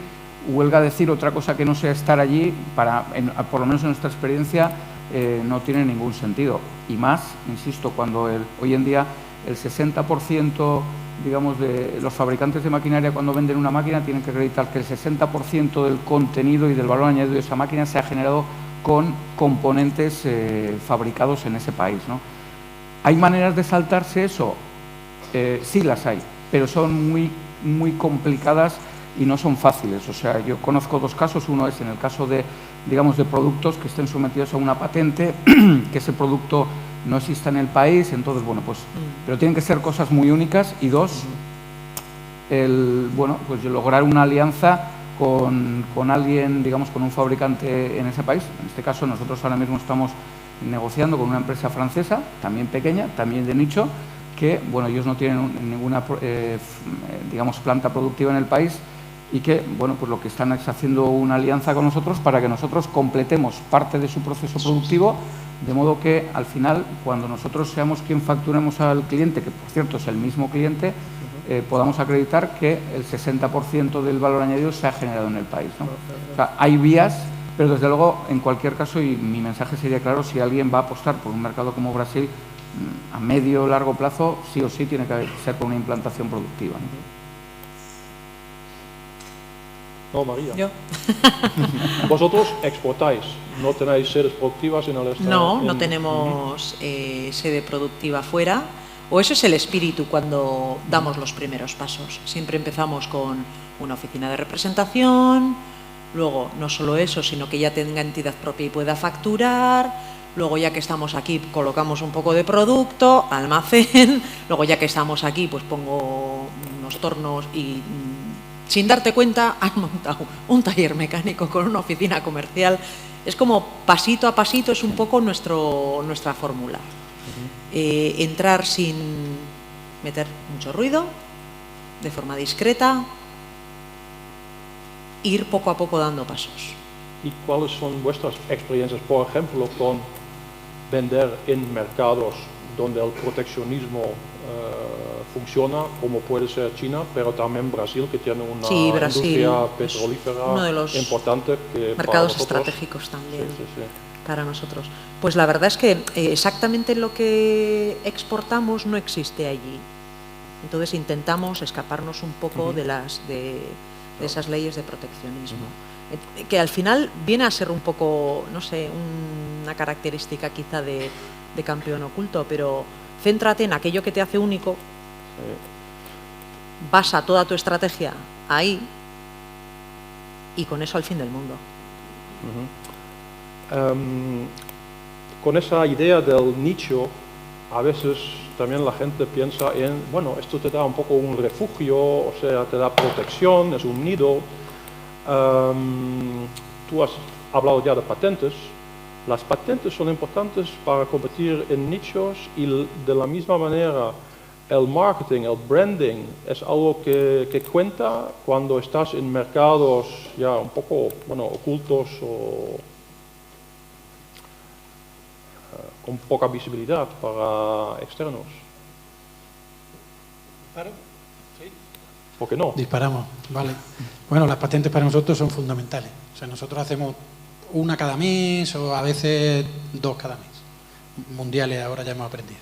Speaker 5: huelga decir otra cosa que no sea estar allí, por lo menos en nuestra experiencia, no tiene ningún sentido. Y más, insisto, cuando hoy en día el 60%, digamos, de los fabricantes de maquinaria, cuando venden una máquina, tienen que acreditar que el 60% del contenido y del valor añadido de esa máquina se ha generado con componentes fabricados en ese país, ¿no? ¿Hay maneras de saltarse eso? Sí las hay, pero son muy, muy complicadas y no son fáciles. O sea, yo conozco 2 casos. Uno es en el caso de, digamos, de productos que estén sometidos a una patente, que ese producto no exista en el país, entonces, bueno, pues, pero tienen que ser cosas muy únicas. Y 2, bueno, pues lograr una alianza con alguien, digamos, con un fabricante en ese país. En este caso, nosotros ahora mismo estamos negociando con una empresa francesa, también pequeña, también de nicho, que, bueno, ellos no tienen ninguna, digamos, planta productiva en el país y que, bueno, pues lo que están es haciendo una alianza con nosotros para que nosotros completemos parte de su proceso productivo, de modo que, al final, cuando nosotros seamos quien facturemos al cliente, que, por cierto, es el mismo cliente, podamos acreditar que el 60% del valor añadido se ha generado en el país, ¿no? O sea, hay vías, pero, desde luego, en cualquier caso, y mi mensaje sería claro, si alguien va a apostar por un mercado como Brasil, a medio o largo plazo, sí o sí tiene que ser con una implantación productiva, ¿no?
Speaker 2: No, María.
Speaker 6: Yo.
Speaker 2: Vosotros exportáis, no tenéis sedes productivas en el extranjero.
Speaker 6: No tenemos sede productiva fuera, o eso es el espíritu cuando damos los primeros pasos. Siempre empezamos con una oficina de representación, luego no solo eso, sino que ya tenga entidad propia y pueda facturar. Luego, ya que estamos aquí, colocamos un poco de producto, almacén. Luego, ya que estamos aquí, pues pongo unos tornos y, sin darte cuenta, has montado un taller mecánico con una oficina comercial. Es como pasito a pasito, es un poco nuestra fórmula. Entrar sin meter mucho ruido, de forma discreta, ir poco a poco dando pasos.
Speaker 2: ¿Y cuáles son vuestras experiencias, por ejemplo, con vender en mercados donde el proteccionismo funciona, como puede ser China, pero también Brasil, que tiene una industria petrolífera
Speaker 6: uno de los
Speaker 2: importante, que
Speaker 6: mercados estratégicos también
Speaker 2: sí.
Speaker 6: para nosotros? Pues la verdad es que exactamente lo que exportamos no existe allí. Entonces intentamos escaparnos un poco de esas leyes de proteccionismo. Que al final viene a ser un poco, no sé, una característica quizá de campeón oculto, pero céntrate en aquello que te hace único, basa toda tu estrategia ahí y con eso al fin del mundo.
Speaker 2: con esa idea del nicho, a veces también la gente piensa en, bueno, esto te da un poco un refugio, o sea, te da protección, es un nido. Tú has hablado ya de patentes. Las patentes son importantes para competir en nichos y de la misma manera el marketing, el branding es algo que cuenta cuando estás en mercados ya un poco, bueno, ocultos o con poca visibilidad para externos.
Speaker 3: ¿Paro? ¿Sí?
Speaker 2: ¿Por qué no?
Speaker 4: Disparamos, vale. Bueno, las patentes para nosotros son fundamentales. O sea, nosotros hacemos una cada mes o a veces 2 cada mes. Mundiales ahora ya hemos aprendido.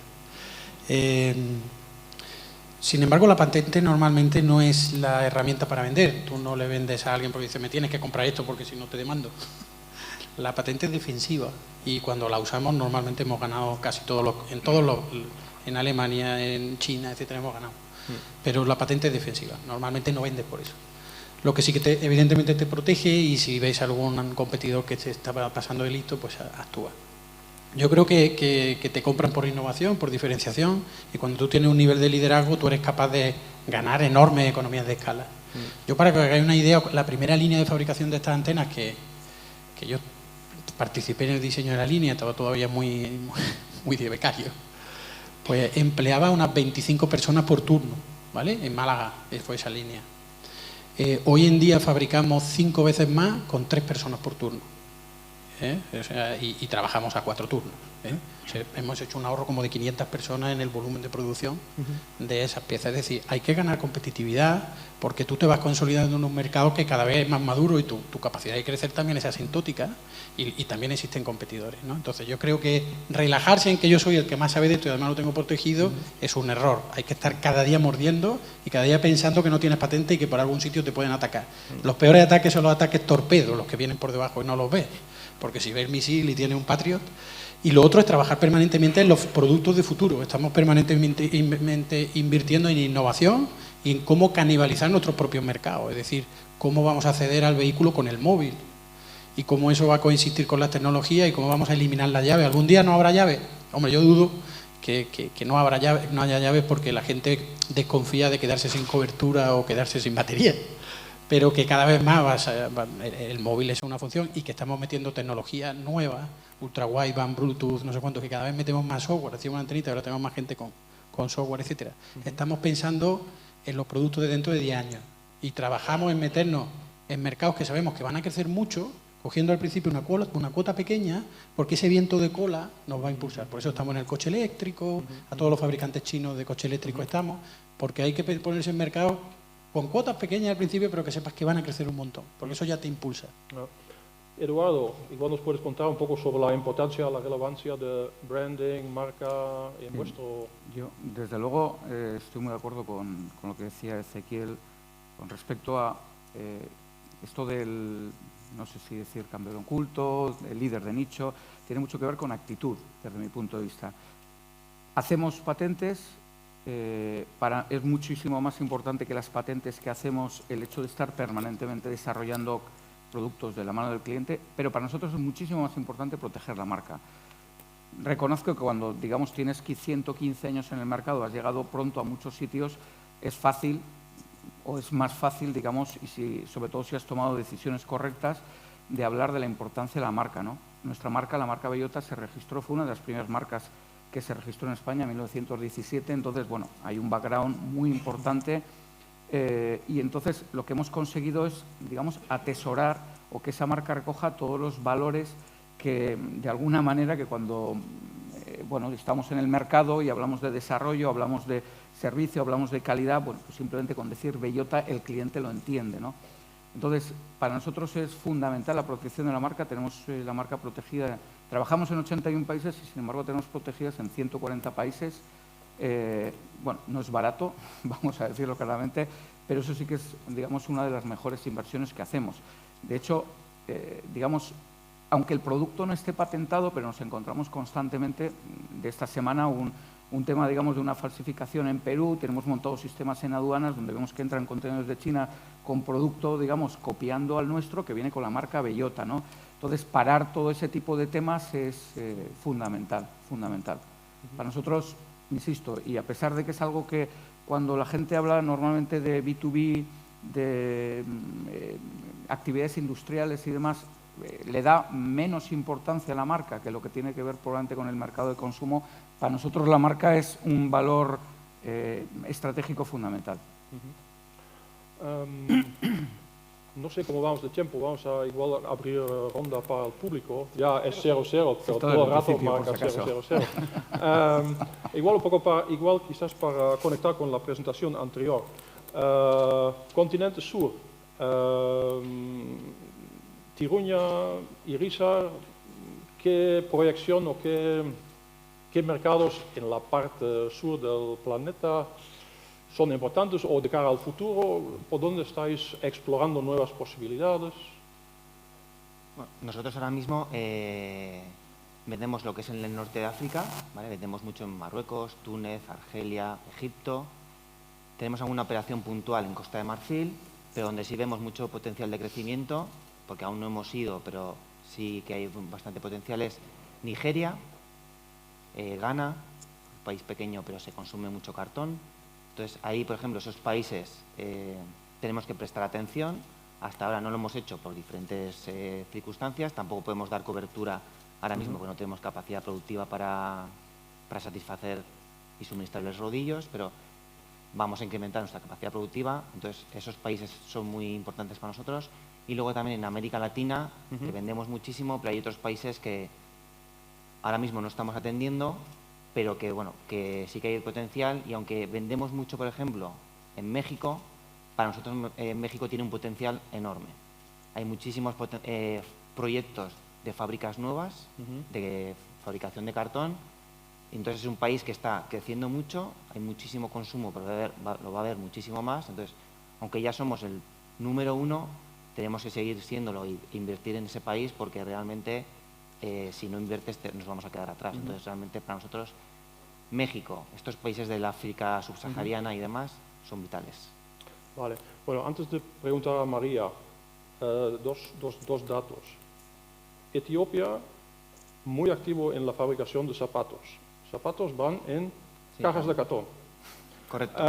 Speaker 4: Sin embargo, la patente normalmente no es la herramienta para vender. Tú no le vendes a alguien porque dice, me tienes que comprar esto porque si no te demando. La patente es defensiva y cuando la usamos normalmente hemos ganado casi en Alemania, en China, etcétera, hemos ganado. Pero la patente es defensiva, normalmente no vendes por eso. Lo que sí que evidentemente te protege y si veis algún competidor que se está pasando de listo, pues actúa. Yo creo que te compran por innovación, por diferenciación y cuando tú tienes un nivel de liderazgo tú eres capaz de ganar enormes economías de escala. Yo para que os hagáis una idea, la primera línea de fabricación de estas antenas que yo participé en el diseño de la línea, estaba todavía muy de becario, pues empleaba unas 25 personas por turno, ¿vale? En Málaga fue esa línea. Hoy en día fabricamos 5 veces más con 3 personas por turno. O sea, y trabajamos a 4 turnos. O sea, hemos hecho un ahorro como de 500 personas en el volumen de producción de esas piezas. Es decir, hay que ganar competitividad porque tú te vas consolidando en un mercado que cada vez es más maduro y tu capacidad de crecer también es asintótica y también existen competidores, ¿no? Entonces yo creo que relajarse en que yo soy el que más sabe de esto y además lo tengo protegido es un error. Hay que estar cada día mordiendo y cada día pensando que no tienes patente y que por algún sitio te pueden atacar. Los peores ataques son los ataques torpedos, los que vienen por debajo y no los ves. Porque si ves el misil y tiene un Patriot. Y lo otro es trabajar permanentemente en los productos de futuro. Estamos permanentemente invirtiendo en innovación y en cómo canibalizar nuestros propios mercados. Es decir, cómo vamos a acceder al vehículo con el móvil y cómo eso va a coexistir con las tecnologías y cómo vamos a eliminar la llave. ¿Algún día no habrá llave? Hombre, yo dudo que no haya llaves porque la gente desconfía de quedarse sin cobertura o quedarse sin batería. Pero que cada vez más el móvil es una función y que estamos metiendo tecnología nueva, ultra wideband, Bluetooth, no sé cuántos, que cada vez metemos más software, decimos una antenita, ahora tenemos más gente con software, etcétera. Estamos pensando en los productos de dentro de 10 años y trabajamos en meternos en mercados que sabemos que van a crecer mucho, cogiendo al principio una cuota pequeña, porque ese viento de cola nos va a impulsar. Por eso estamos en el coche eléctrico, a todos los fabricantes chinos de coche eléctrico estamos, porque hay que ponerse en mercados con cuotas pequeñas al principio, pero que sepas que van a crecer un montón, porque eso ya te impulsa.
Speaker 2: Eduardo, igual nos puedes contar un poco sobre la importancia, la relevancia de branding, marca en vuestro...
Speaker 5: Yo, desde luego, estoy muy de acuerdo con lo que decía Ezequiel con respecto a esto del, no sé si decir campeón oculto, el líder de nicho, tiene mucho que ver con actitud, desde mi punto de vista. Hacemos patentes. Es muchísimo más importante que las patentes que hacemos el hecho de estar permanentemente desarrollando productos de la mano del cliente, pero para nosotros es muchísimo más importante proteger la marca. Reconozco que cuando, digamos, tienes 115 años en el mercado, has llegado pronto a muchos sitios, es fácil o es más fácil, digamos, y sobre todo si has tomado decisiones correctas, de hablar de la importancia de la marca, ¿no? Nuestra marca, la marca Bellota, se registró, fue una de las primeras marcas que se registró en España en 1917, entonces, bueno, hay un background muy importante y entonces lo que hemos conseguido es, digamos, atesorar o que esa marca recoja todos los valores que, de alguna manera, que cuando, bueno, estamos en el mercado y hablamos de desarrollo, hablamos de servicio, hablamos de calidad, bueno, pues simplemente con decir Bellota el cliente lo entiende, ¿no? Entonces, para nosotros es fundamental la protección de la marca. Tenemos la marca protegida. Trabajamos en 81 países y, sin embargo, tenemos protegidas en 140 países. Bueno, no es barato, vamos a decirlo claramente, pero eso sí que es, digamos, una de las mejores inversiones que hacemos. De hecho, digamos, aunque el producto no esté patentado, pero nos encontramos constantemente, de esta semana, un tema, digamos, de una falsificación en Perú, tenemos montados sistemas en aduanas donde vemos que entran contenedores de China con producto, digamos, copiando al nuestro, que viene con la marca Bellota, ¿no? Entonces, parar todo ese tipo de temas es fundamental, fundamental. Para nosotros, insisto, y a pesar de que es algo que cuando la gente habla normalmente de B2B, de actividades industriales y demás, le da menos importancia a la marca que lo que tiene que ver probablemente con el mercado de consumo. Para nosotros la marca es un valor estratégico fundamental.
Speaker 2: No sé cómo vamos de tiempo, vamos a igual abrir ronda para el público. Ya es 0-0, pero todo el rato marca 0-0. Igual un poco igual quizás para conectar con la presentación anterior. Continente Sur, Tiruña, Irizar, ¿qué proyección o qué mercados en la parte sur del planeta son importantes o de cara al futuro? ¿Por dónde estáis explorando nuevas posibilidades?
Speaker 7: Bueno, nosotros ahora mismo vendemos lo que es en el norte de África, ¿vale? Vendemos mucho en Marruecos, Túnez, Argelia, Egipto. Tenemos alguna operación puntual en Costa de Marfil, pero donde sí vemos mucho potencial de crecimiento, porque aún no hemos ido, pero sí que hay bastante potencial, es Nigeria, Ghana, un país pequeño pero se consume mucho cartón. Entonces ahí, por ejemplo, esos países tenemos que prestar atención. Hasta ahora no lo hemos hecho por diferentes circunstancias. Tampoco podemos dar cobertura ahora mismo porque no tenemos capacidad productiva para satisfacer y suministrarles rodillos, pero vamos a incrementar nuestra capacidad productiva. Entonces esos países son muy importantes para nosotros. Y luego también en América Latina, que vendemos muchísimo, pero hay otros países que ahora mismo no estamos atendiendo, pero que, bueno, que sí que hay potencial. Y aunque vendemos mucho, por ejemplo, en México, para nosotros México tiene un potencial enorme. Hay muchísimos proyectos de fábricas nuevas, de fabricación de cartón. Entonces es un país que está creciendo mucho, hay muchísimo consumo, pero lo va a haber muchísimo más. Entonces, aunque ya somos el número 1, tenemos que seguir siéndolo e invertir en ese país, porque realmente si no inviertes nos vamos a quedar atrás. Entonces realmente para nosotros México, estos países del África subsahariana y demás son vitales.
Speaker 2: Vale. Bueno, antes de preguntar a María, dos datos. Etiopía, muy activo en la fabricación de zapatos. Zapatos van en cajas de cartón.
Speaker 7: Correcto.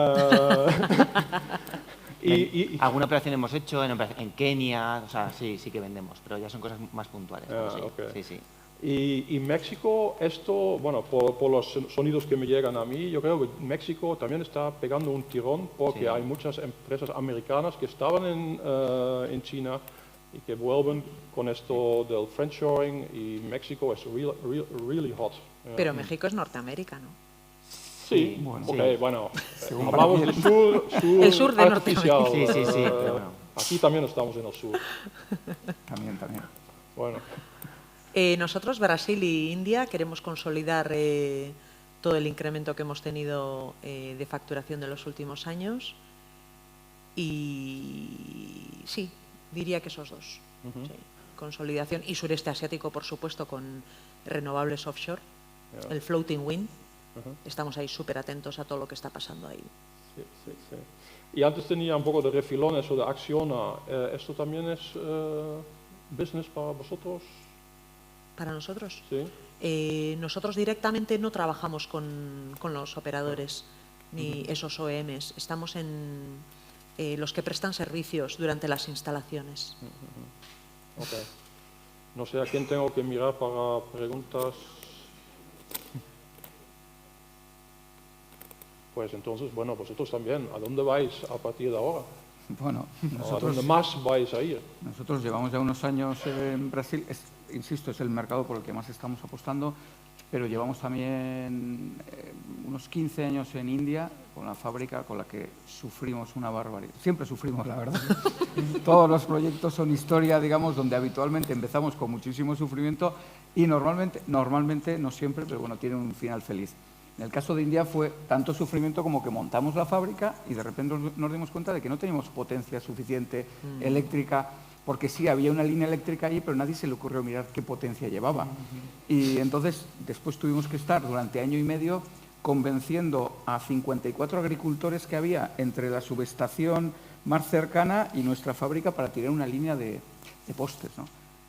Speaker 2: Y
Speaker 7: alguna operación hemos hecho en Kenia, o sea, sí que vendemos, pero ya son cosas más puntuales. Sí,
Speaker 2: okay.
Speaker 7: Sí.
Speaker 2: Y México, esto, bueno, por los sonidos que me llegan a mí, yo creo que México también está pegando un tirón, porque hay muchas empresas americanas que estaban en China y que vuelven con esto del friendshoring, y México es really hot.
Speaker 6: Pero México es Norteamérica, ¿no?
Speaker 2: Sí,
Speaker 5: bueno,
Speaker 2: bueno, hablamos del sur
Speaker 6: el sur de
Speaker 2: artificial.
Speaker 7: Sí, pero bueno.
Speaker 2: Aquí también estamos en el sur.
Speaker 5: También.
Speaker 2: Bueno.
Speaker 6: Nosotros, Brasil y India, queremos consolidar todo el incremento que hemos tenido de facturación de los últimos años. Y sí, diría que esos dos. Sí. Consolidación y sureste asiático, por supuesto, con renovables offshore, el floating wind. Estamos ahí súper atentos a todo lo que está pasando ahí.
Speaker 2: Sí. Y antes tenía un poco de refilón eso de Acciona. ¿Esto también es business para vosotros?
Speaker 6: ¿Para nosotros?
Speaker 2: Sí.
Speaker 6: Nosotros directamente no trabajamos con los operadores ni esos OEMs. Estamos en los que prestan servicios durante las instalaciones.
Speaker 2: Okay. No sé a quién tengo que mirar para preguntas. Pues entonces, bueno, vosotros también, ¿a dónde vais a partir de ahora?
Speaker 5: Bueno,
Speaker 2: ¿A dónde más vais a ir?
Speaker 5: Nosotros llevamos ya unos años en Brasil, insisto, es el mercado por el que más estamos apostando, pero llevamos también unos 15 años en India con la fábrica con la que sufrimos una barbaridad. Siempre sufrimos, la verdad. Todos los proyectos son historia, digamos, donde habitualmente empezamos con muchísimo sufrimiento y normalmente, no siempre, pero bueno, tiene un final feliz. En el caso de India fue tanto sufrimiento como que montamos la fábrica y de repente nos dimos cuenta de que no teníamos potencia suficiente eléctrica, porque sí, había una línea eléctrica allí, pero nadie se le ocurrió mirar qué potencia llevaba. Y entonces después tuvimos que estar durante año y medio convenciendo a 54 agricultores que había entre la subestación más cercana y nuestra fábrica para tirar una línea de postes, ¿no?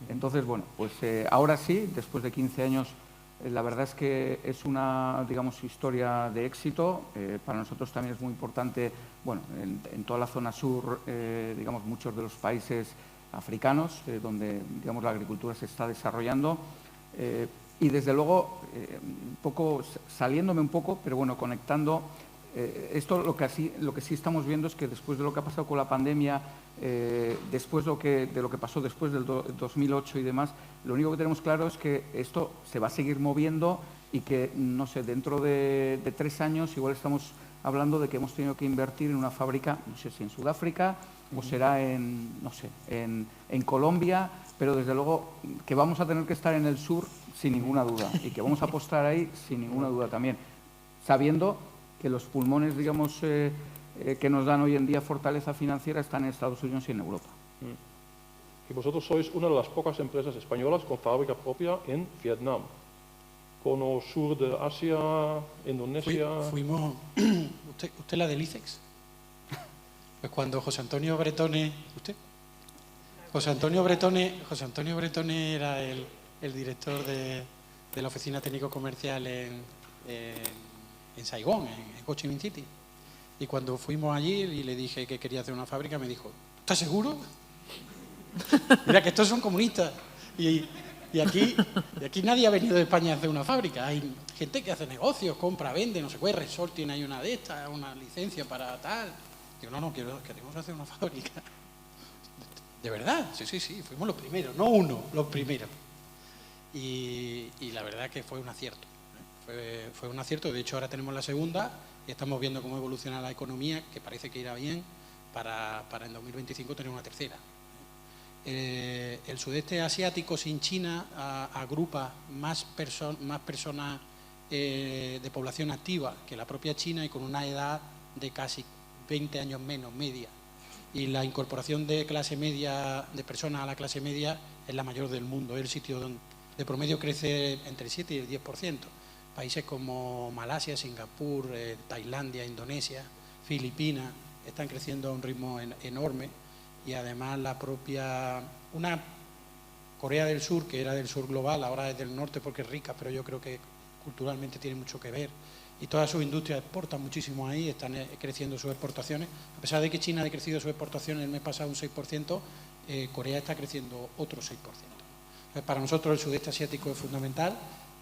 Speaker 5: Entonces, bueno, pues ahora sí, después de 15 años, la verdad es que es una, digamos, historia de éxito. Para nosotros también es muy importante, bueno, en toda la zona sur, digamos, muchos de los países africanos, donde, digamos, la agricultura se está desarrollando. Y, desde luego, un poco, saliéndome un poco, pero bueno, conectando, esto lo que sí estamos viendo es que después de lo que ha pasado con la pandemia, después de lo que pasó después del 2008 y demás, lo único que tenemos claro es que esto se va a seguir moviendo y que, no sé, dentro de 3 años igual estamos hablando de que hemos tenido que invertir en una fábrica, no sé si en Sudáfrica o será en, no sé, en Colombia, pero desde luego que vamos a tener que estar en el sur sin ninguna duda y que vamos a apostar ahí sin ninguna duda también, sabiendo que los pulmones, digamos, que nos dan hoy en día fortaleza financiera están en Estados Unidos y en Europa.
Speaker 2: Y vosotros sois una de las pocas empresas españolas con fábrica propia en Vietnam. Cono sur de Asia, Indonesia...
Speaker 3: Fuimos... ¿Usted la del ICEX? Pues cuando José Antonio Bretone... ¿Usted? José Antonio Bretone era el director de la oficina técnico-comercial en Saigón, en Ho Chi Minh City. Y cuando fuimos allí y le dije que quería hacer una fábrica, me dijo, ¿estás seguro? Mira que estos son comunistas. Y aquí nadie ha venido de España a hacer una fábrica. Hay gente que hace negocios, compra, vende, no sé qué. Resort tiene ahí una de estas, una licencia para tal. Digo, no, queremos hacer una fábrica. ¿De verdad? Sí, fuimos los primeros, no uno, los primeros. Y la verdad que fue un acierto. Fue un acierto, de hecho ahora tenemos la segunda y estamos viendo cómo evoluciona la economía, que parece que irá bien, para en 2025 tener una tercera. El sudeste asiático sin China agrupa más personas de población activa que la propia China y con una edad de casi 20 años menos, media. Y la incorporación de clase media, de personas a la clase media, es la mayor del mundo. Es el sitio donde de promedio crece entre el 7 y el 10%. Países como Malasia, Singapur, Tailandia, Indonesia, Filipinas, están creciendo a un ritmo enorme. Y además una Corea del Sur, que era del sur global, ahora es del norte porque es rica, pero yo creo que culturalmente tiene mucho que ver. Y todas sus industrias exportan muchísimo ahí, están creciendo sus exportaciones. A pesar de que China ha crecido sus exportaciones el mes pasado un 6%, Corea está creciendo otro 6%. Entonces, para nosotros el sudeste asiático es fundamental.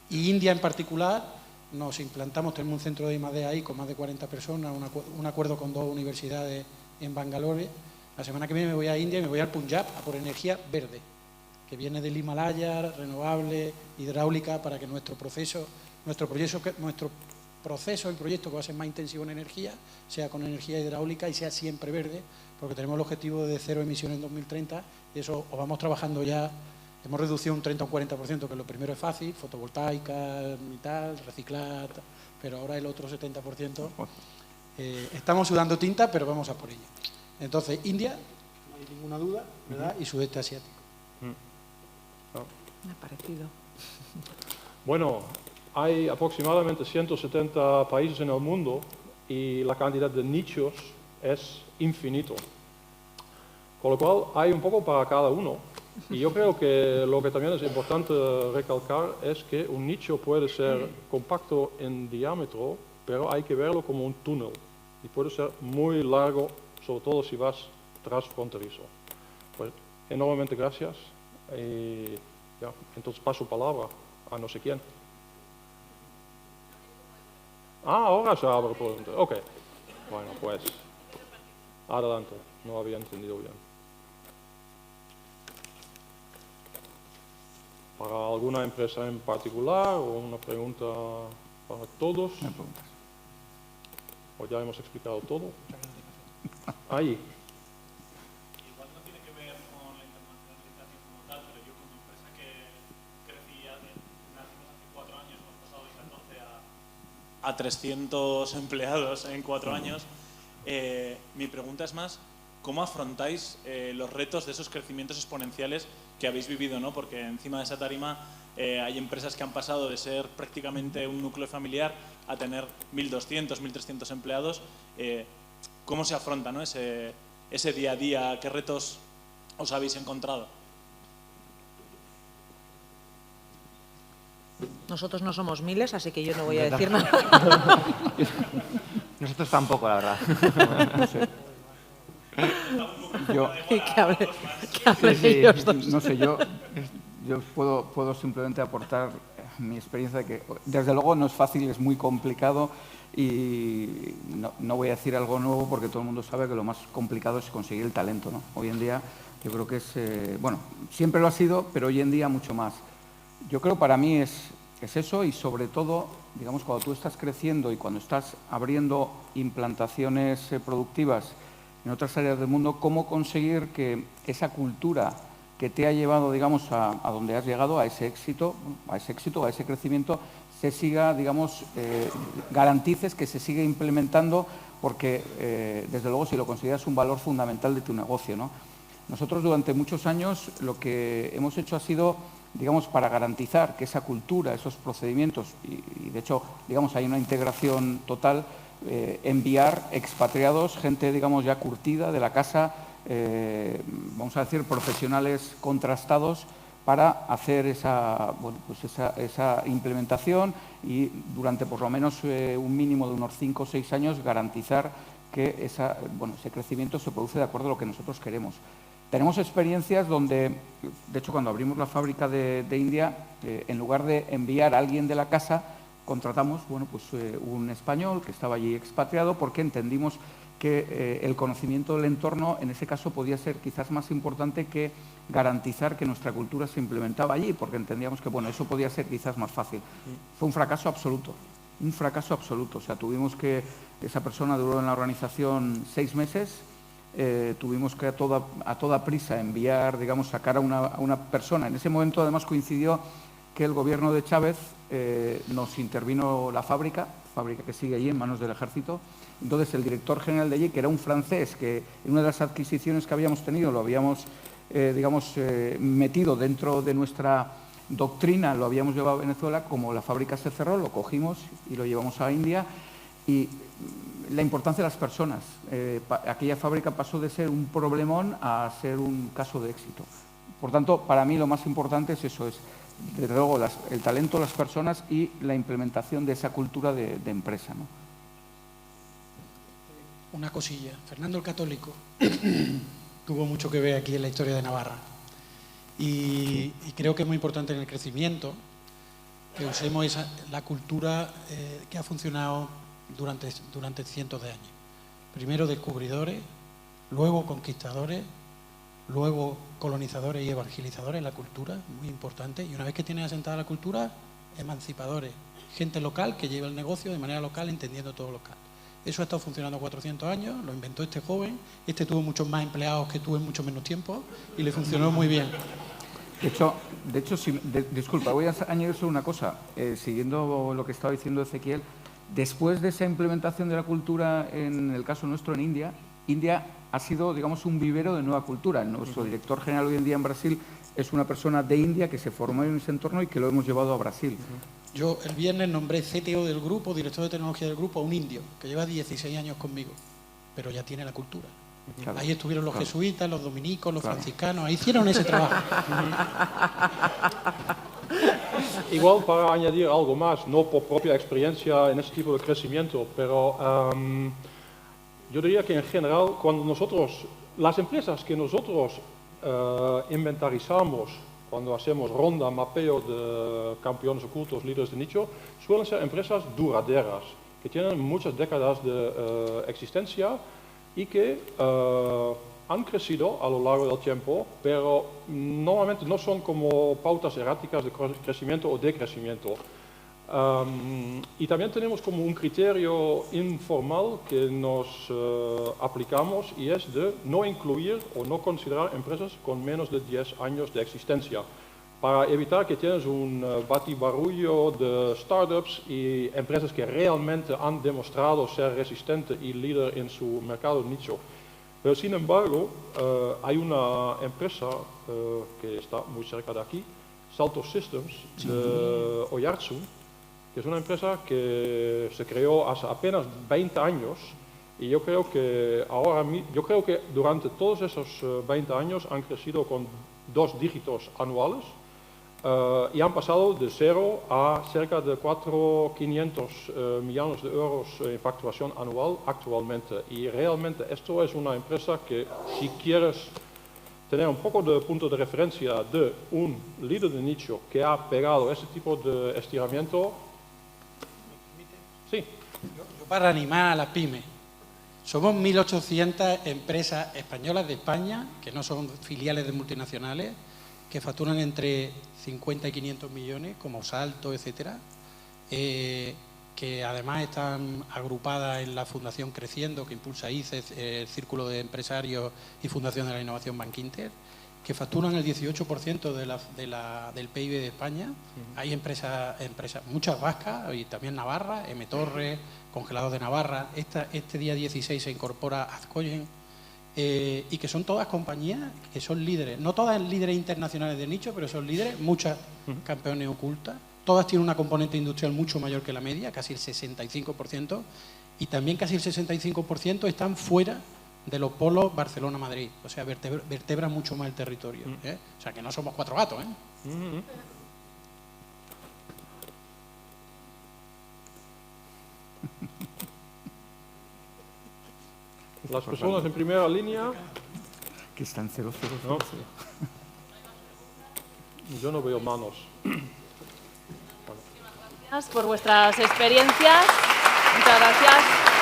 Speaker 3: Y India en particular, nos implantamos, tenemos un centro de I+D ahí con más de 40 personas, un acuerdo con 2 universidades en Bangalore. La semana que viene me voy a India y me voy al Punjab a por energía verde, que viene del Himalaya, renovable, hidráulica, para que nuestro proceso, el proyecto que va a ser más intensivo en energía, sea con energía hidráulica y sea siempre verde, porque tenemos el objetivo de 0 emisiones en 2030 y eso os vamos trabajando ya. Hemos reducido un 30 o un 40%, que lo primero es fácil, fotovoltaica y tal, reciclar, pero ahora el otro 70%. Estamos sudando tinta, pero vamos a por ello. Entonces, India, no hay ninguna duda, ¿verdad? Y sudeste asiático.
Speaker 6: Me ha parecido.
Speaker 2: Bueno, hay aproximadamente 170 países en el mundo y la cantidad de nichos es infinito. Con lo cual, hay un poco para cada uno. Y yo creo que lo que también es importante recalcar es que un nicho puede ser compacto en diámetro, pero hay que verlo como un túnel. Y puede ser muy largo, sobre todo si vas transfronterizo. Pues enormemente gracias. Y ya, entonces paso palabra a no sé quién. Ahora se abre por dentro. Ok. Bueno, pues adelante. No había entendido bien. ¿Para alguna empresa en particular o una pregunta para todos?
Speaker 5: No hay preguntas.
Speaker 2: ¿O ya hemos explicado todo? Ahí.
Speaker 8: Igual no tiene que ver con la internacionalización como tal, pero yo como empresa que crecía, nacimos hace 4 años, hemos pasado de 14 a 300 empleados en 4 años. Mi pregunta es más, ¿cómo afrontáis los retos de esos crecimientos exponenciales que habéis vivido, ¿no? Porque encima de esa tarima hay empresas que han pasado de ser prácticamente un núcleo familiar a tener 1.200, 1.300 empleados. ¿Cómo se afronta, ¿no? ese día a día? ¿Qué retos os habéis encontrado?
Speaker 6: Nosotros no somos miles, así que yo no voy a decir nada.
Speaker 7: Nosotros tampoco, la verdad.
Speaker 5: No sé. Yo,
Speaker 6: Que hablen ellos dos.
Speaker 5: no sé, yo puedo simplemente aportar mi experiencia de que, desde luego, no es fácil, es muy complicado y no voy a decir algo nuevo porque todo el mundo sabe que lo más complicado es conseguir el talento, ¿no? Hoy en día yo creo que es, bueno, siempre lo ha sido, pero hoy en día mucho más. Yo creo para mí es eso y sobre todo, digamos, cuando tú estás creciendo y cuando estás abriendo implantaciones productivas en otras áreas del mundo, cómo conseguir que esa cultura que te ha llevado, digamos, a donde has llegado, a ese éxito, a ese crecimiento, se siga, digamos, garantices que se siga implementando porque, desde luego, si lo consideras un valor fundamental de tu negocio, ¿no? Nosotros durante muchos años lo que hemos hecho ha sido, digamos, para garantizar que esa cultura, esos procedimientos, y de hecho, digamos, hay una integración total, enviar expatriados, gente, digamos, ya curtida de la casa, vamos a decir, profesionales contrastados para hacer esa implementación y durante por lo menos un mínimo de unos 5 o 6 años garantizar que ese crecimiento se produce de acuerdo a lo que nosotros queremos. Tenemos experiencias donde, de hecho, cuando abrimos la fábrica de India, en lugar de enviar a alguien de la casa, contratamos un español que estaba allí expatriado porque entendimos que el conocimiento del entorno en ese caso podía ser quizás más importante que garantizar que nuestra cultura se implementaba allí, porque entendíamos que eso podía ser quizás más fácil. Fue un fracaso absoluto. O sea, tuvimos que, esa persona duró en la organización 6 meses, tuvimos que a toda prisa enviar, digamos, sacar a una persona. En ese momento además coincidió que el gobierno de Chávez nos intervino la fábrica que sigue allí en manos del ejército. Entonces el director general de allí, que era un francés, que en una de las adquisiciones que habíamos tenido lo habíamos, metido dentro de nuestra doctrina, lo habíamos llevado a Venezuela, como la fábrica se cerró, lo cogimos y lo llevamos a India. Y la importancia de las personas. Aquella fábrica pasó de ser un problemón a ser un caso de éxito. Por tanto, para mí lo más importante es eso, es desde luego el talento de las personas y la implementación de esa cultura de empresa, ¿no?
Speaker 3: Una cosilla. Fernando el Católico tuvo mucho que ver aquí en la historia de Navarra y creo que es muy importante en el crecimiento que usemos la cultura que ha funcionado durante cientos de años. Primero descubridores, luego conquistadores, luego colonizadores y evangelizadores, la cultura, muy importante. Y una vez que tienes asentada la cultura, emancipadores, gente local que lleva el negocio de manera local, entendiendo todo local. Eso ha estado funcionando 400 años, lo inventó este joven, tuvo muchos más empleados que tú en mucho menos tiempo y le funcionó muy bien.
Speaker 5: De hecho, disculpa, voy a añadir solo una cosa, siguiendo lo que estaba diciendo Ezequiel. Después de esa implementación de la cultura, en el caso nuestro en India ha sido, digamos, un vivero de nueva cultura. Nuestro director general hoy en día en Brasil es una persona de India que se formó en ese entorno y que lo hemos llevado a Brasil.
Speaker 3: Yo el viernes nombré CTO del grupo, director de tecnología del grupo, a un indio que lleva 16 años conmigo, pero ya tiene la cultura. Claro. Ahí estuvieron los jesuitas, los dominicos, los franciscanos, ahí hicieron ese trabajo.
Speaker 2: Igual para añadir algo más, no por propia experiencia en este tipo de crecimiento, pero yo diría que en general cuando las empresas que nosotros inventarizamos, cuando hacemos ronda, mapeo de campeones ocultos, líderes de nicho, suelen ser empresas duraderas, que tienen muchas décadas de existencia y que han crecido a lo largo del tiempo, pero normalmente no son como pautas erráticas de crecimiento o decrecimiento. Y también tenemos como un criterio informal que nos aplicamos y es de no incluir o no considerar empresas con menos de 10 años de existencia, para evitar que tienes un batibarullo de startups y empresas que realmente han demostrado ser resistentes y líder en su mercado nicho. Pero sin embargo, hay una empresa que está muy cerca de aquí, Salto Systems, de Oyarzun, que es una empresa que se creó hace apenas 20 años y yo creo que durante todos esos 20 años han crecido con 2 dígitos anuales y han pasado de 0 a cerca de 4.500 millones de euros en facturación anual actualmente. Y realmente esto es una empresa que, si quieres tener un poco de punto de referencia de un líder de nicho que ha pegado ese tipo de estiramiento. Sí.
Speaker 3: Yo para animar a la pyme, somos 1.800 empresas españolas de España, que no son filiales de multinacionales, que facturan entre 50 y 500 millones, como Salto, etcétera, que además están agrupadas en la Fundación Creciendo, que impulsa ICE, el Círculo de Empresarios y Fundación de la Innovación Bankinter, que facturan el 18% del PIB de España. Hay empresas, muchas vascas y también Navarra, M Torres, Congelados de Navarra. Este día 16 se incorpora Azcoyen, y que son todas compañías que son líderes, no todas líderes internacionales de nicho, pero son líderes, muchas campeones ocultas. Todas tienen una componente industrial mucho mayor que la media, casi el 65%, y también casi el 65% están fuera de los polos Barcelona-Madrid, o sea, vertebra mucho más el territorio. O sea, que no somos 4 gatos.
Speaker 2: Las personas en primera línea.
Speaker 5: Que están 0, 0, 0,
Speaker 2: No. Yo no veo manos.
Speaker 1: Gracias por vuestras experiencias. Muchas gracias.